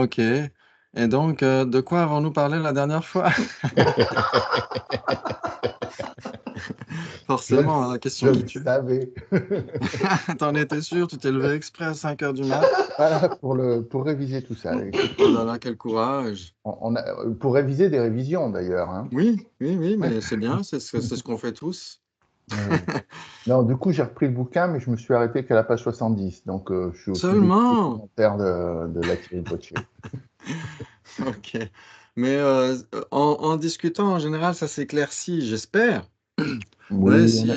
Ok. Et donc, de quoi avons-nous parlé la dernière fois? Je le, Forcément, hein, la question je qui le tue. savais. T'en étais sûr, tu t'es levé exprès à 5 heures du mat. Voilà, pour réviser tout ça. Écoute, Oh là là, quel courage. pour réviser des révisions d'ailleurs, hein. Oui, oui, oui, Ouais. mais c'est bien, c'est ce qu'on fait tous. Ouais. Non, du coup, j'ai repris le bouquin, mais je me suis arrêté qu'à la page 70. Donc, je suis au tout début des Seulement. commentaires de la Thierry Potier. Ok. Mais en discutant, en général, ça s'éclaircit, j'espère. Ouais, Oui,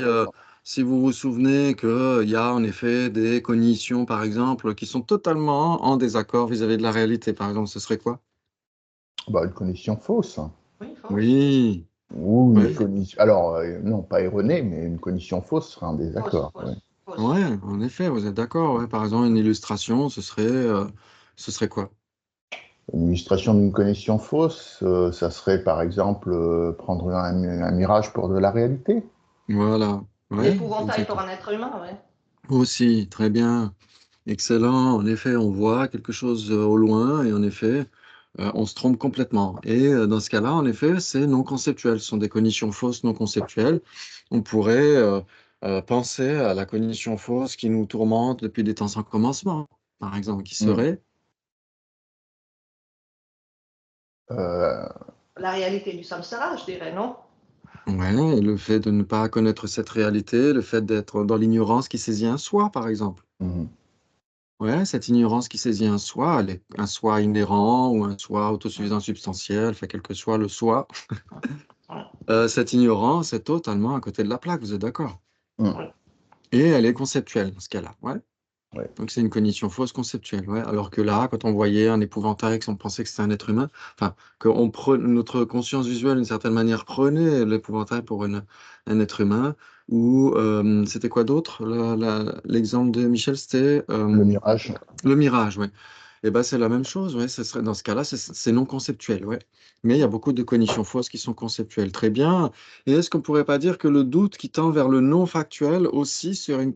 si vous vous souvenez qu'il y a en effet des cognitions, par exemple, qui sont totalement en désaccord vis-à-vis de la réalité, par exemple, ce serait quoi? bah, une cognition fausse. Oui, fausse. Oui, Ou une oui, cognition. Alors, non, pas erronée, mais une cognition fausse serait un Fausse, désaccord. Ouais. fausse, fausse. ouais, en effet, vous êtes d'accord. Ouais. Par exemple, une illustration, ce serait quoi? Une illustration d'une cognition fausse, ça serait par exemple prendre un mirage pour de la réalité. Voilà, ouais, L'épouvantail pour exactement. un être humain, ouais. Aussi, très bien. Excellent. En effet, on voit quelque chose au loin et en effet, on se trompe complètement. Et dans ce cas-là, en effet, c'est non conceptuel. Ce sont des cognitions fausses non conceptuelles. On pourrait penser à la cognition fausse qui nous tourmente depuis des temps sans commencement, par exemple, qui Mm. serait, Euh, La réalité du samsara, je dirais, non? ouais, le fait de ne pas connaître cette réalité, le fait d'être dans l'ignorance qui saisit un soi, par exemple. mm. Ouais, cette ignorance qui saisit un soi, un soi inhérent ou un soi autosuffisant substantiel, enfin, quel que soit le soi. Ouais, Cette ignorance est totalement à côté de la plaque, vous êtes d'accord? Mm. ouais. Et elle est conceptuelle dans ce cas-là, ouais. Ouais. Donc c'est une cognition fausse conceptuelle, ouais. Alors que là, quand on voyait un épouvantail, qu'on pensait que c'était un être humain, enfin, notre conscience visuelle, d'une certaine manière, prenait l'épouvantail pour un être humain, ou c'était quoi d'autre? L'exemple de Michel, c'était Le mirage. le mirage, ouais. Et ben, c'est la même chose, ouais, ce serait, dans ce cas-là, c'est non conceptuel, ouais. Mais il y a beaucoup de cognitions fausses qui sont conceptuelles. Très bien. Et est-ce qu'on pourrait pas dire que le doute qui tend vers le non factuel aussi serait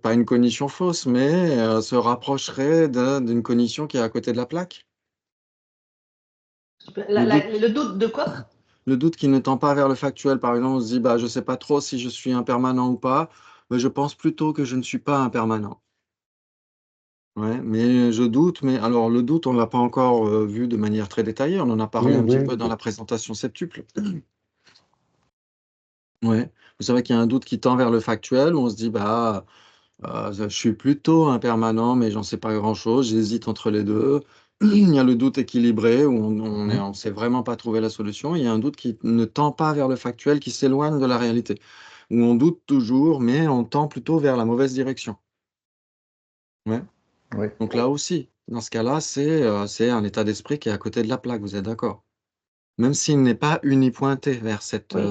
pas une cognition fausse, mais se rapprocherait d'une cognition qui est à côté de la plaque? Le doute, Le doute de quoi? le doute qui ne tend pas vers le factuel, par exemple, on se dit, bah, je sais pas trop si je suis impermanent ou pas, mais je pense plutôt que je ne suis pas impermanent. Ouais, mais je doute, mais alors le doute, on l'a pas encore vu de manière très détaillée, on en a parlé Oui, un petit oui. peu dans la présentation septuple. Ouais, vous savez qu'il y a un doute qui tend vers le factuel, où on se dit, bah, je suis plutôt impermanent, mais j'en sais pas grand-chose, j'hésite entre les deux. Il y a le doute équilibré, où Mhm. on sait vraiment pas trouver la solution. Il y a un doute qui ne tend pas vers le factuel, qui s'éloigne de la réalité, où on doute toujours, mais on tend plutôt vers la mauvaise direction. Ouais. Oui. Donc là aussi, dans ce cas-là, c'est un état d'esprit qui est à côté de la plaque, vous êtes d'accord? Même s'il n'est pas unipointé vers Oui,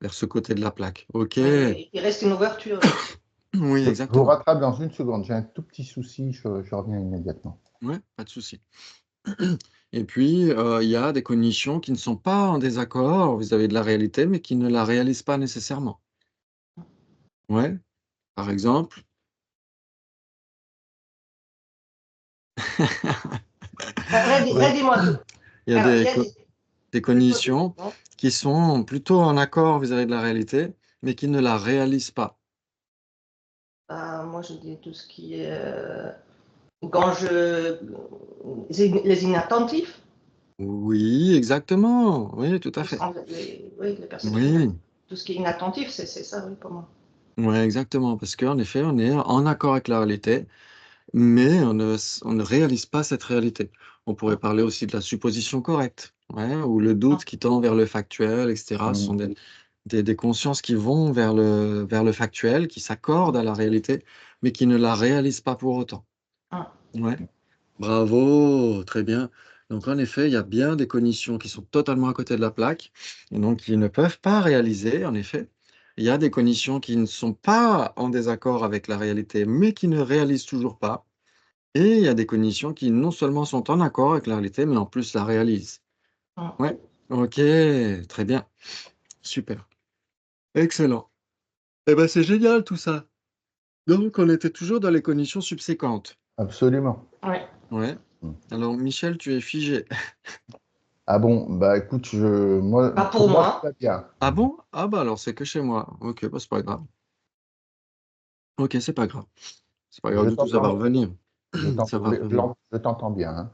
vers ce côté de la plaque. OK. mais il reste une ouverture. Oui, Je vous exactement. rattrape dans une seconde. J'ai un tout petit souci. Je reviens immédiatement. Ouais, pas de souci. Et puis, il y a des cognitions qui ne sont pas en désaccord vis-à-vis de la réalité, mais qui ne la réalisent pas nécessairement. Ouais, par exemple. Ouais. Redis-moi tout. Il y a Alors, il y a des plutôt. cognitions Non. qui sont plutôt en accord vis-à-vis de la réalité, mais qui ne la réalisent pas. Moi, je dis tout ce qui est. Quand je. Les inattentifs, Oui, exactement. Oui, tout à fait. oui, les perceptions Oui, tout ce qui est inattentif, c'est ça, oui, pour moi. ouais, exactement. Parce qu'en effet, on est en accord avec la réalité, mais on ne réalise pas cette réalité. On pourrait parler aussi de la supposition correcte, ouais, ou le doute qui tend vers le factuel, etc. Ce Mm. sont des consciences qui vont vers le factuel, qui s'accordent à la réalité, mais qui ne la réalisent pas pour autant. Ouais. Bravo, très bien. Donc en effet, il y a bien des cognitions qui sont totalement à côté de la plaque et donc qui ne peuvent pas réaliser, en effet. Il y a des cognitions qui ne sont pas en désaccord avec la réalité, mais qui ne réalisent toujours pas. Et il y a des cognitions qui non seulement sont en accord avec la réalité, mais en plus la réalisent. Ouais, ok, très bien, super, excellent. Eh ben c'est génial tout ça. Donc on était toujours dans les cognitions subséquentes. Absolument. Oui. Ouais. Alors, Michel, tu es figé. Ah bon, bah écoute, moi, Pas pour moi. tout va bien. Ah bon? Ah bah alors, c'est que chez moi. Ok, bah c'est pas grave. Ok, c'est pas grave. C'est pas grave Je du tout, ça va t'entends, revenir. Ça va revenir. je t'entends bien, hein.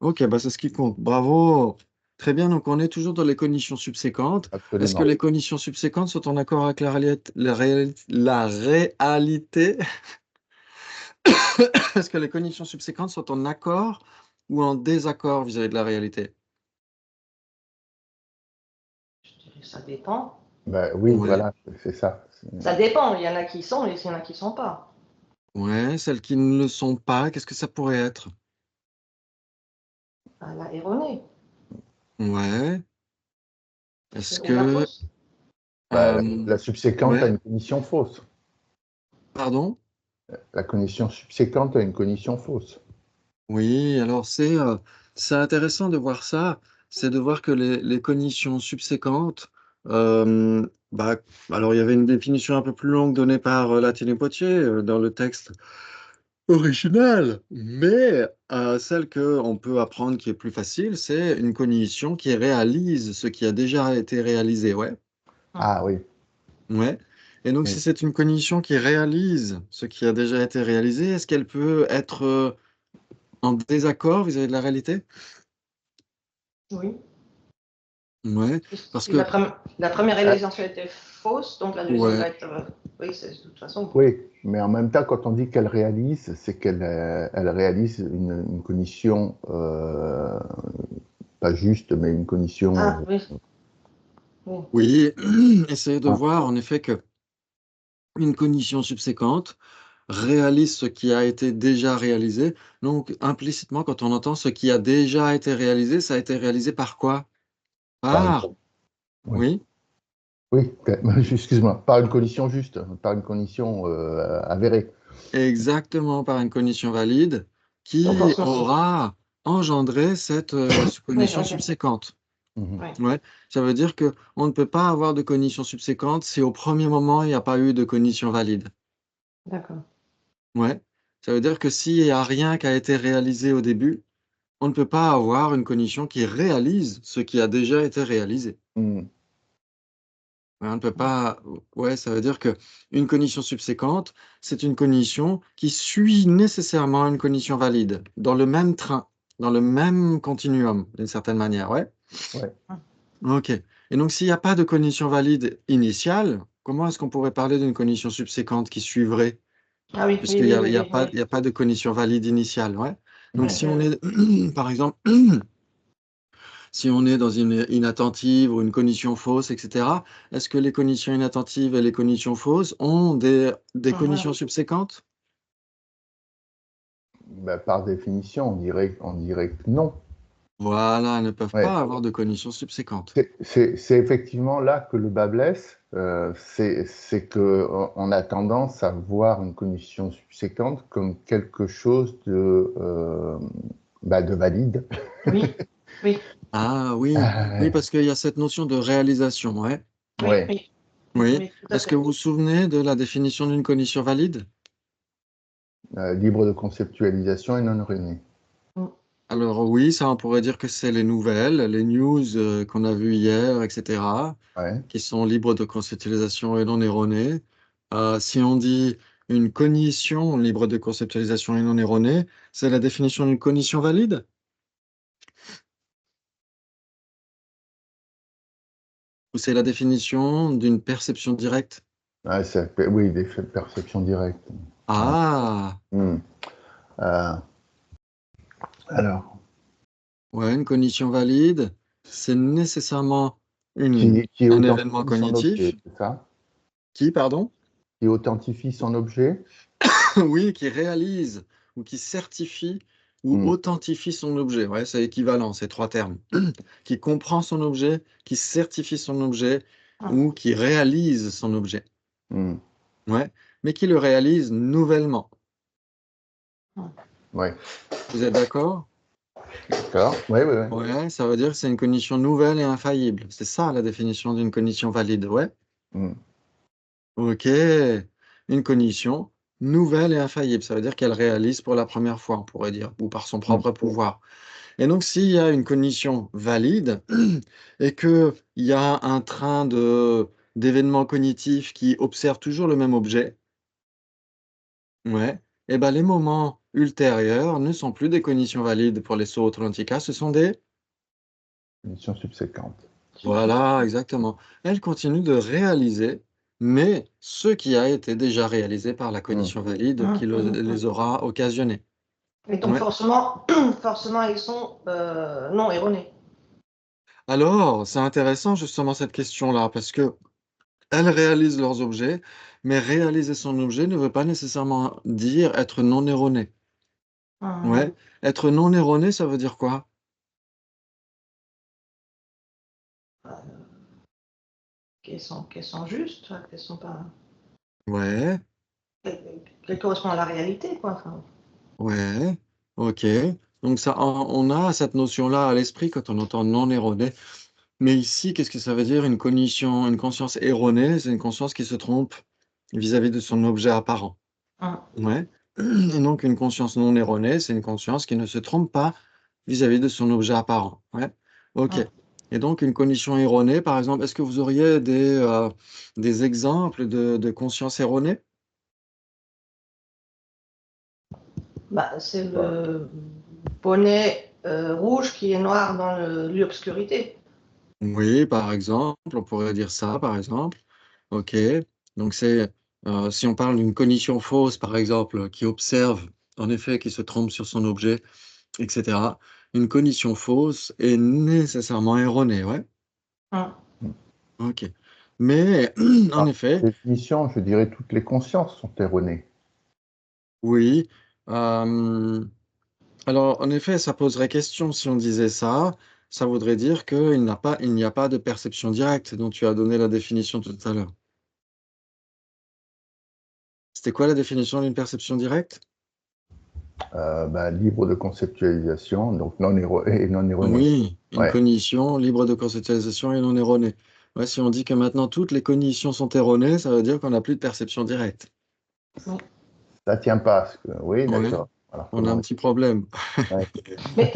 Ok, bah c'est ce qui compte. Bravo. Très bien, donc on est toujours dans les conditions subséquentes. Est-ce que Absolument. les conditions subséquentes sont en accord avec la réalité? Est-ce que les conditions subséquentes sont en accord ou en désaccord vis-à-vis de la réalité? Je dirais ça dépend. Bah oui, Ouais, voilà, c'est ça. Ça dépend. Il y en a qui sont et il y en a qui sont pas. ouais, celles qui ne le sont pas, qu'est-ce que ça pourrait être? Ah, la erronée Ouais. Est-ce ou la que, fausse. Bah, euh, la subséquente a ouais, une condition fausse. pardon? La condition subséquente a une condition fausse. Oui, alors c'est intéressant de voir ça, c'est de voir que les cognitions subséquentes, bah, alors il y avait une définition un peu plus longue donnée par Latine et Potier dans le texte original, mais celle qu'on peut apprendre qui est plus facile, c'est une cognition qui réalise ce qui a déjà été réalisé, ouais, Ah oui, ouais. Et donc si oui. c'est une cognition qui réalise ce qui a déjà été réalisé, est-ce qu'elle peut être en désaccord vis-à-vis de la réalité? Oui. Ouais, parce Si que la première Ah, réalisation était fausse, donc la deuxième va ouais, être. Oui, c'est de toute façon. oui, mais en même temps, quand on dit qu'elle réalise, c'est qu'elle elle réalise une condition, pas juste, mais une condition. Ah, oui. Oui. oui, essayez de Ouais. voir en effet que une cognition subséquente réalise ce qui a été déjà réalisé. Donc implicitement, quand on entend ce qui a déjà été réalisé, ça a été réalisé par quoi? Par une, Par, oui, oui, oui, excuse-moi, par une condition juste, par une condition avérée. exactement, par une cognition valide Donc, qui aura engendré cette oui, cognition ok. subséquente. Mhm. Oui, Ouais, ça veut dire que on ne peut pas avoir de cognition subséquente si au premier moment il n'y a pas eu de cognition valide. d'accord. Ouais, ça veut dire que s'il n'y a rien qui a été réalisé au début, on ne peut pas avoir une cognition qui réalise ce qui a déjà été réalisé. Mhm. Ouais, on ne peut pas. Ouais, ça veut dire que une cognition subséquente, c'est une cognition qui suit nécessairement une cognition valide, dans le même train, dans le même continuum, d'une certaine manière. Ouais. Ouais. OK. Et donc s'il n'y a pas de cognition valide initiale, comment est-ce qu'on pourrait parler d'une cognition subséquente qui suivrait? Ah oui, oui, Puisqu'il y oui, a il oui, y a oui, pas oui. il y a pas de cognition valide initiale, ouais. Donc Oui, si oui, on oui. est par exemple, si on est dans une inattentive ou une cognition fausse et cetera, est-ce que les cognitions inattentives et les cognitions fausses ont des Mhm. cognitions subséquentes? Bah, par définition, on dirait que non. Voilà, elles ne peuvent Ouais. pas avoir de cognitions subséquentes. C'est effectivement là que le bas blesse, c'est que on a tendance à voir une condition subséquente comme quelque chose de valide. Oui, oui, Ah oui, oui, Ah, parce qu'il y a cette notion de réalisation, ouais. oui, ouais, oui, Oui. oui, tout à Est-ce que fait. vous vous souvenez de la définition d'une cognition valide? libre de conceptualisation et non ornée. Mm. Alors oui, ça on pourrait dire que c'est les nouvelles, les news qu'on a vues hier, etc., Ouais. qui sont libres de conceptualisation et non erronées. Si on dit une cognition libre de conceptualisation et non erronée, c'est la définition d'une cognition valide? Ou c'est la définition d'une perception directe? Ouais, oui, des perceptions directes. Ouais. Ah, Hmm. Euh, alors, ouais, une cognition valide, c'est nécessairement qui un événement authentifie son objet, cognitif. c'est ça? Qui, pardon? Qui authentifie son objet? Oui, qui réalise ou qui certifie ou Hmm. authentifie son objet. Ouais, c'est équivalent, ces 3 termes. Qui comprend son objet, qui certifie son objet Mm. ou qui réalise son objet. Hmm. Ouais, mais qui le réalise nouvellement. Mm. Ouais. Vous êtes d'accord? D'accord. Oui, oui, oui. Ouais, ça veut dire que c'est une cognition nouvelle et infaillible. C'est ça la définition d'une cognition valide, ouais. Hmm. OK. Une cognition nouvelle et infaillible. Ça veut dire qu'elle réalise pour la première fois, on pourrait dire, ou par son propre pouvoir. Et donc, s'il y a une cognition valide et qu'il y a un train d'événements cognitifs qui observent toujours le même objet, ouais, et ben les moments ultérieurs ne sont plus des cognitions valides pour les sauts atlantiques, ce sont des... Cognitions subséquentes. Voilà, exactement. Elle continue de réaliser, mais ce qui a été déjà réalisé par la cognition valide qui les aura occasionnés. Et donc, Ouais. forcément, ils sont non erronés. Alors, c'est intéressant justement cette question-là, parce que elles réalisent leurs objets, mais réaliser son objet ne veut pas nécessairement dire être non erroné. Ouais. Être non erroné, ça veut dire quoi? Qu'elles sont justes, qu'elles sont pas... Ouais, Qu'elles correspondent à la réalité, quoi. Enfin, ouais, ok. Donc ça, on a cette notion-là à l'esprit quand on entend non erroné. Mais ici, qu'est-ce que ça veut dire une cognition, une conscience erronée? C'est une conscience qui se trompe vis-à-vis de son objet apparent. Ouais. Et donc une conscience non erronée, c'est une conscience qui ne se trompe pas vis-à-vis de son objet apparent. Ouais. Ok. Et donc une cognition erronée, par exemple, est-ce que vous auriez des exemples de conscience erronée? bah, c'est le bonnet rouge qui est noir dans l'obscurité. Oui, par exemple, on pourrait dire ça, par exemple. Ok. Donc c'est si on parle d'une cognition fausse, par exemple, qui observe, en effet, qui se trompe sur son objet, etc. Une cognition fausse est nécessairement erronée, ouais. Ok. Mais en effet, Par définition, je dirais toutes les consciences sont erronées. oui. Alors, en effet, ça poserait question si on disait ça. Ça voudrait dire il n'y a pas de perception directe dont tu as donné la définition tout à l'heure. C'était quoi la définition d'une perception directe? Libre de conceptualisation, donc et non erronée. Oui, une Ouais. cognition libre de conceptualisation et non erronée. Ouais, si on dit que maintenant toutes les cognitions sont erronées, ça veut dire qu'on n'a plus de perception directe. Ça tient pas. Oui, Ouais, d'accord. Alors, on a un petit problème. Ouais.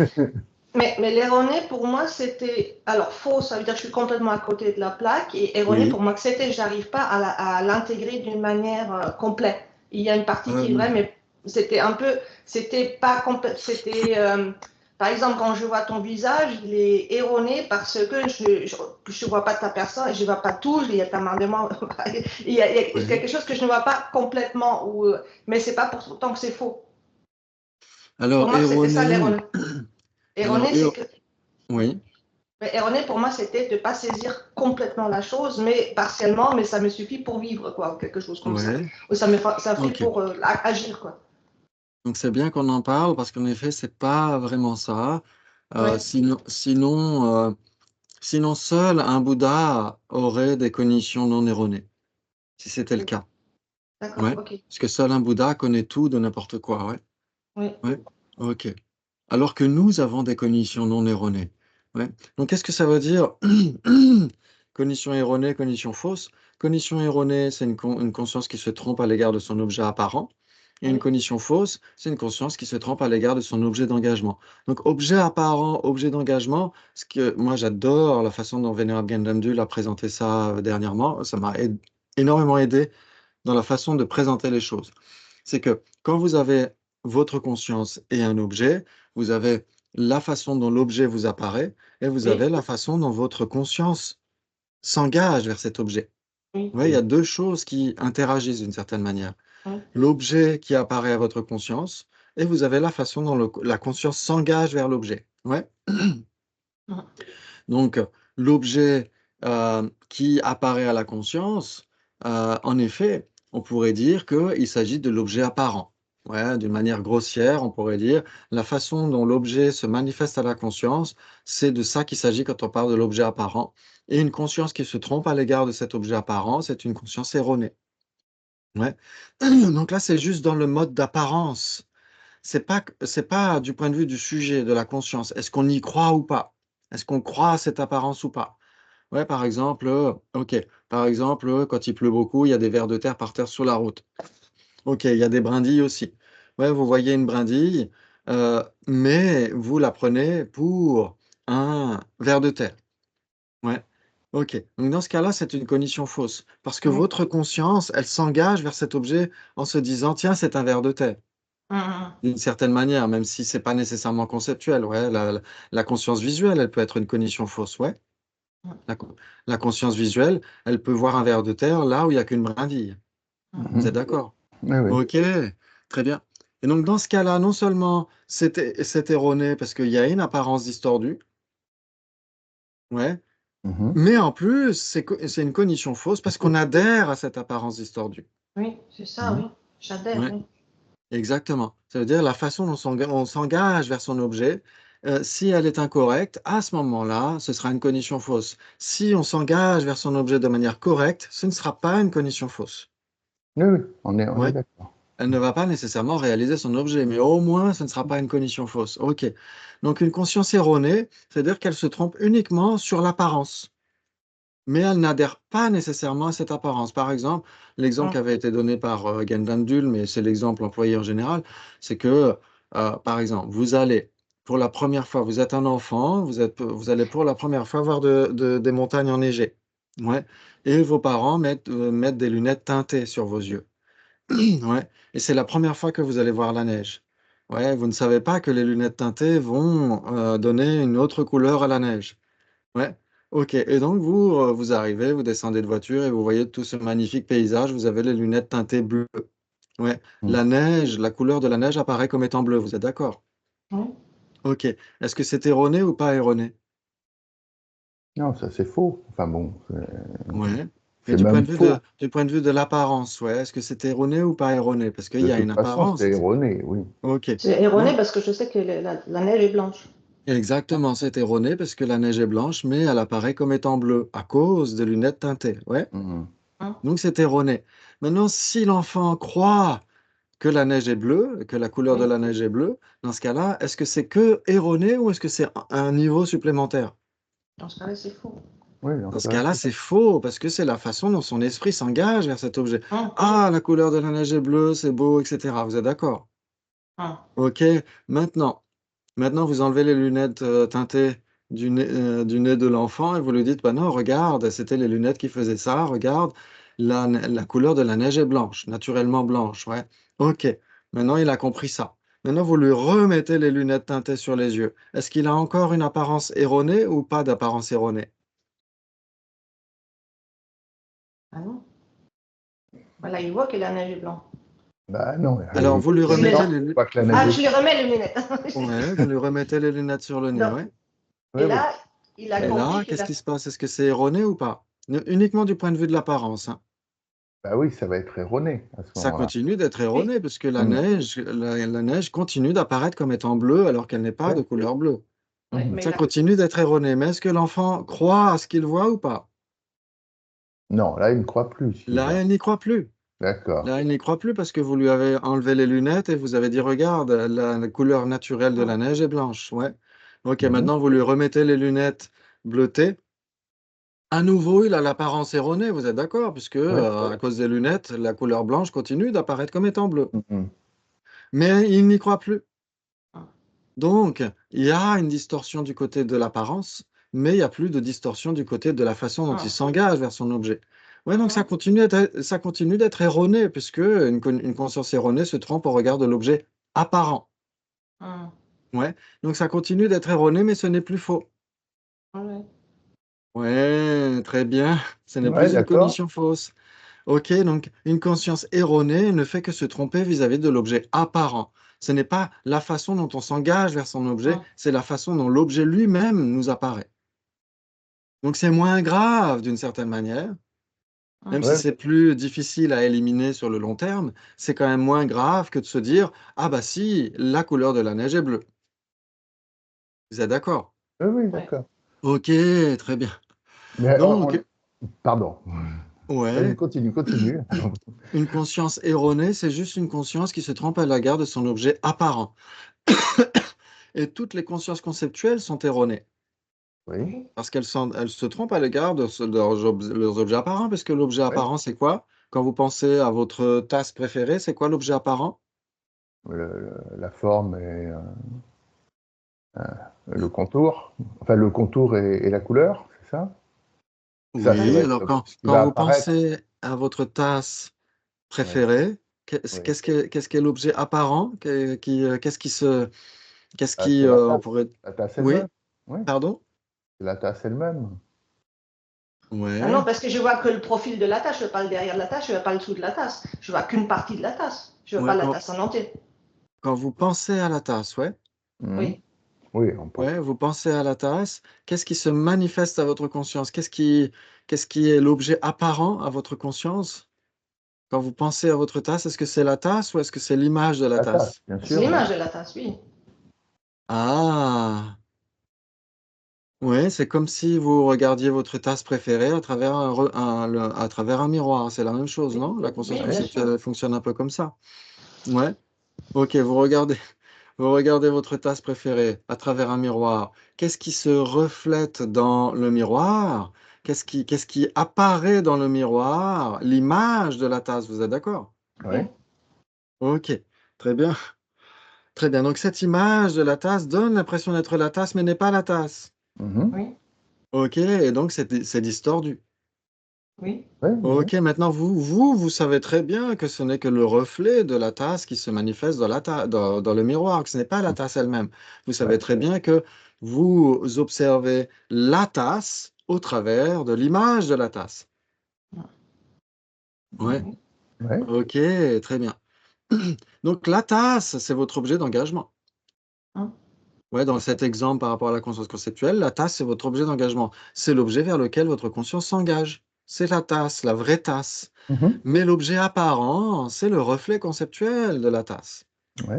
Mais l'erroné, pour moi, c'était... Alors, faux, ça veut dire que je suis complètement à côté de la plaque. Et erroné, Oui. pour moi, que c'était, j'arrive pas à l'intégrer d'une manière complète. Il y a une partie qui est vraie, mais c'était un peu... C'était pas complète. C'était... par exemple, quand je vois ton visage, il est erroné parce que je vois pas ta personne, je vois pas tout, il y a ta main de main, il y a quelque chose que je ne vois pas complètement, mais c'est pas pour autant que c'est faux. Pour Alors, moi, c'était ça erroné. l'erroné. Alors, Erroné, c'est que... oui. Mais erroné, pour moi, c'était de ne pas saisir complètement la chose, mais partiellement, mais ça me suffit pour vivre, quoi, quelque chose comme ça. Ouais. Ou ça fait Ok. pour agir, quoi. Donc c'est bien qu'on en parle parce qu'en effet, c'est pas vraiment ça. Ouais. Sinon, seul un Bouddha aurait des cognitions non erronées, si c'était le cas. D'accord, Ouais. ok. Parce que seul un Bouddha connaît tout de n'importe quoi, ouais. Oui. Ouais. Ok. Alors que nous avons des cognitions non erronées. Ouais. Donc qu'est-ce que ça veut dire? Cognition erronée, cognition fausse. Cognition erronée, c'est une conscience qui se trompe à l'égard de son objet apparent. Et une Oui. cognition fausse, c'est une conscience qui se trompe à l'égard de son objet d'engagement. Donc, objet apparent, objet d'engagement, ce que moi j'adore la façon dont Venerable Gendamdul a présenté ça dernièrement, ça m'a énormément aidé dans la façon de présenter les choses. C'est que quand vous avez votre conscience et un objet, vous avez la façon dont l'objet vous apparaît et vous avez la façon dont votre conscience s'engage vers cet objet. Oui. Ouais, il y a deux choses qui interagissent d'une certaine manière. Oui. L'objet qui apparaît à votre conscience et vous avez la façon dont la conscience s'engage vers l'objet. Ouais. Donc, l'objet qui apparaît à la conscience, en effet, on pourrait dire qu'il s'agit de l'objet apparent. Ouais, d'une manière grossière, on pourrait dire la façon dont l'objet se manifeste à la conscience, c'est de ça qu'il s'agit quand on parle de l'objet apparent. Et une conscience qui se trompe à l'égard de cet objet apparent, c'est une conscience erronée. Ouais. Donc là, c'est juste dans le mode d'apparence. C'est pas du point de vue du sujet, de la conscience. Est-ce qu'on y croit ou pas? Est-ce qu'on croit à cette apparence ou pas? Ouais, par exemple, ok. Par exemple, quand il pleut beaucoup, il y a des vers de terre par terre sur la route. Ok, il y a des brindilles aussi. Ouais, vous voyez une brindille, mais vous la prenez pour un ver de terre. Ouais. Ok. Donc dans ce cas-là, c'est une cognition fausse. Parce que Oui. votre conscience, elle s'engage vers cet objet en se disant, tiens, c'est un ver de terre. D'une certaine manière, même si c'est pas nécessairement conceptuel. Ouais, la conscience visuelle, elle peut être une cognition fausse. Ouais. La, co- la conscience visuelle, elle peut voir un ver de terre là où il n'y a qu'une brindille. Vous êtes d'accord? Oui, oui. Ok, très bien. Et donc dans ce cas-là, non seulement c'est erroné parce qu'il y a une apparence distordue, ouais, Mhm. mais en plus, c'est une cognition fausse parce qu'on adhère à cette apparence distordue. Oui, c'est ça, Mhm. oui. J'adhère, Ouais, oui. exactement. Ça veut dire la façon dont on s'engage vers son objet, si elle est incorrecte, à ce moment-là, ce sera une cognition fausse. Si on s'engage vers son objet de manière correcte, ce ne sera pas une cognition fausse. Oui, oui, on est Ouais. d'accord. Elle ne va pas nécessairement réaliser son objet, mais au moins, ce ne sera pas une cognition fausse. OK. Donc, une conscience erronée, c'est-à-dire qu'elle se trompe uniquement sur l'apparence, mais elle n'adhère pas nécessairement à cette apparence. Par exemple, l'exemple qui avait été donné par Gendan Dul, mais c'est l'exemple employé en général, c'est que, par exemple, vous allez, pour la première fois, vous êtes un enfant, vous allez pour la première fois voir des montagnes enneigées. Ouais. Et vos parents mettent des lunettes teintées sur vos yeux. Ouais, et c'est la première fois que vous allez voir la neige. Ouais, vous ne savez pas que les lunettes teintées vont donner une autre couleur à la neige. Ouais, ok. Et donc vous arrivez, vous descendez de voiture et vous voyez tout ce magnifique paysage. Vous avez les lunettes teintées bleues. Ouais, Mhm. la neige, la couleur de la neige apparaît comme étant bleue. Vous êtes d'accord? Oui. Ok. Est-ce que c'est erroné ou pas erroné? Non, ça c'est faux. Enfin bon, Ouais. Mais c'est même faux. du point de vue de l'apparence, ouais. Est-ce que c'est erroné ou pas erroné? Parce qu'il De y a une toute façon, c'est apparence. erroné, oui. Ok. C'est erroné Donc, parce que je sais que la neige est blanche. exactement, c'est erroné parce que la neige est blanche, mais elle apparaît comme étant bleue à cause des lunettes teintées. Ouais, Mhm. Hein. donc c'est erroné. Maintenant, si l'enfant croit que la neige est bleue, que la couleur de Oui. la neige est bleue, dans ce cas-là, est-ce que c'est que erroné ou est-ce que c'est un niveau supplémentaire? Dans ce cas-là, c'est faux. Oui, dans Dans ce ce cas-là, cas-là, c'est c'est faux parce que c'est la façon dont son esprit s'engage vers cet objet. Hein. Ah, la couleur de la neige est bleue, c'est beau, etc. Vous êtes d'accord? Hein. Ok, maintenant. Maintenant, vous enlevez les lunettes teintées du nez de l'enfant et vous lui dites, bah non, regarde, c'était les lunettes qui faisaient ça, regarde, la couleur de la neige est blanche, naturellement blanche, ouais. Ok, maintenant il a compris ça. Maintenant, vous lui remettez les lunettes teintées sur les yeux. Est-ce qu'il a encore une apparence erronée ou pas d'apparence erronée? Ah non. Voilà, il voit que la neige est blanche. Bah non, Alors, il vous lui est Je remettez blanc, les, pas que la neige Ah, est je lui blanche. remets les lunettes. ouais, vous lui remettez les lunettes sur le nez, Donc, ouais. et Oui, oui. là, il a Et compris là, que qu'est-ce qui se passe? Est-ce que c'est erroné ou pas? Uniquement du point de vue de l'apparence, hein. Bah oui, ça va être erroné à ce Ça moment-là. continue d'être Oui, erroné parce que Mhm. la neige continue d'apparaître comme étant bleue alors qu'elle n'est pas Oui. de couleur bleue. oui, Mhm. mais Ça continue d'être erroné. Mais est-ce que l'enfant croit à ce qu'il voit ou pas? Non, là, il ne croit plus, s'il Là, voit. elle n'y croit plus. D'accord. Là, elle n'y croit plus parce que vous lui avez enlevé les lunettes et vous avez dit, regarde, la couleur naturelle de la neige est blanche. Ouais. Ok, Mhm. maintenant vous lui remettez les lunettes bleutées. À nouveau, il a l'apparence erronée, vous êtes d'accord? Puisque Oui. à cause des lunettes, la couleur blanche continue d'apparaître comme étant bleue. Mhm. Mais il n'y croit plus. Ah, Donc, il y a une distorsion du côté de l'apparence, mais il n'y a plus de distorsion du côté de la façon dont il ah, s'engage vers son objet. Ouais, donc ah, ça continue d'être erroné, puisque une conscience erronée se trompe au regard de l'objet apparent. ah, Ouais, donc ça continue d'être erroné, mais ce n'est plus faux. ah, ouais. Ouais, très bien. Ce n'est Ouais, plus une d'accord. cognition fausse. Ok, donc une conscience erronée ne fait que se tromper vis-à-vis de l'objet apparent. Ce n'est pas la façon dont on s'engage vers son objet, Ah, c'est la façon dont l'objet lui-même nous apparaît. Donc c'est moins grave d'une certaine manière, même ah, si Ouais. c'est plus difficile à éliminer sur le long terme, c'est quand même moins grave que de se dire, ah bah si, la couleur de la neige est bleue. Vous êtes d'accord? Oui, oui, ouais. d'accord. Ok, très bien. Mais Donc, pardon. Vas-y, ouais, continue, continue. une conscience erronée, c'est juste une conscience qui se trompe à l'égard de son objet apparent. Et toutes les consciences conceptuelles sont erronées, Oui. Oui. parce elles se trompent à l'égard de leurs objets apparents, parce que l'objet Ouais. apparent, c'est quoi? Quand vous pensez à votre tasse préférée, c'est quoi l'objet apparent? La forme et le contour. Enfin, le contour et la couleur, c'est ça? Ça Oui, va alors être ce qui quand va vous apparaître. pensez à votre tasse Oui, préférée, oui. qu'est-ce qui est l'objet apparent? Qu'est-ce Ah, qui, c'est la on tasse. pourrait... La tasse Oui, elle-même. Oui, pardon? c'est la tasse elle-même. Ah non, Ouais, parce que je vois que le profil de la tasse, je ne vois pas le derrière de la tasse, je ne vois pas le dessous de la tasse. Je vois qu'une partie de la tasse. Je ne vois ouais, pas la tasse en entier. quand vous pensez à la tasse, ouais, Mhm. Oui. Oui, on pense. ouais, vous pensez à la tasse, qu'est-ce qui se manifeste à votre conscience? Qu'est-ce qui est l'objet apparent à votre conscience? Quand vous pensez à votre tasse, est-ce que c'est la tasse ou est-ce que c'est l'image de la La tasse, tasse? bien C'est sûr, oui. l'image de la tasse, oui. Ah, ouais, c'est comme si vous regardiez votre tasse préférée à travers à travers un miroir. C'est la même chose, Oui, non? La conscience oui, bien Oui. sûr. conceptuelle, elle fonctionne un peu comme ça. Ouais. Ok, vous regardez votre tasse préférée à travers un miroir. Qu'est-ce qui se reflète dans le miroir? Qu'est-ce qui apparaît dans le miroir? L'image de la tasse, vous êtes d'accord? Oui. Oui, Ok, très bien. Très bien. Donc cette image de la tasse donne l'impression d'être la tasse, mais n'est pas la tasse. Mhm. oui, Ok, et donc c'est distordu. oui. Oui, oui. Ok, maintenant vous savez très bien que ce n'est que le reflet de la tasse qui se manifeste dans le miroir, que ce n'est pas la tasse elle-même. Vous Oui. savez très bien que vous observez la tasse au travers de l'image de la tasse. Ouais, Oui. Oui. ok, très bien. Donc la tasse, c'est votre objet d'engagement. Hein. Ouais, dans cet exemple par rapport à la conscience conceptuelle, la tasse, c'est votre objet d'engagement. C'est l'objet vers lequel votre conscience s'engage. C'est la tasse, la vraie tasse. Mhm. Mais l'objet apparent, c'est le reflet conceptuel de la tasse. Oui.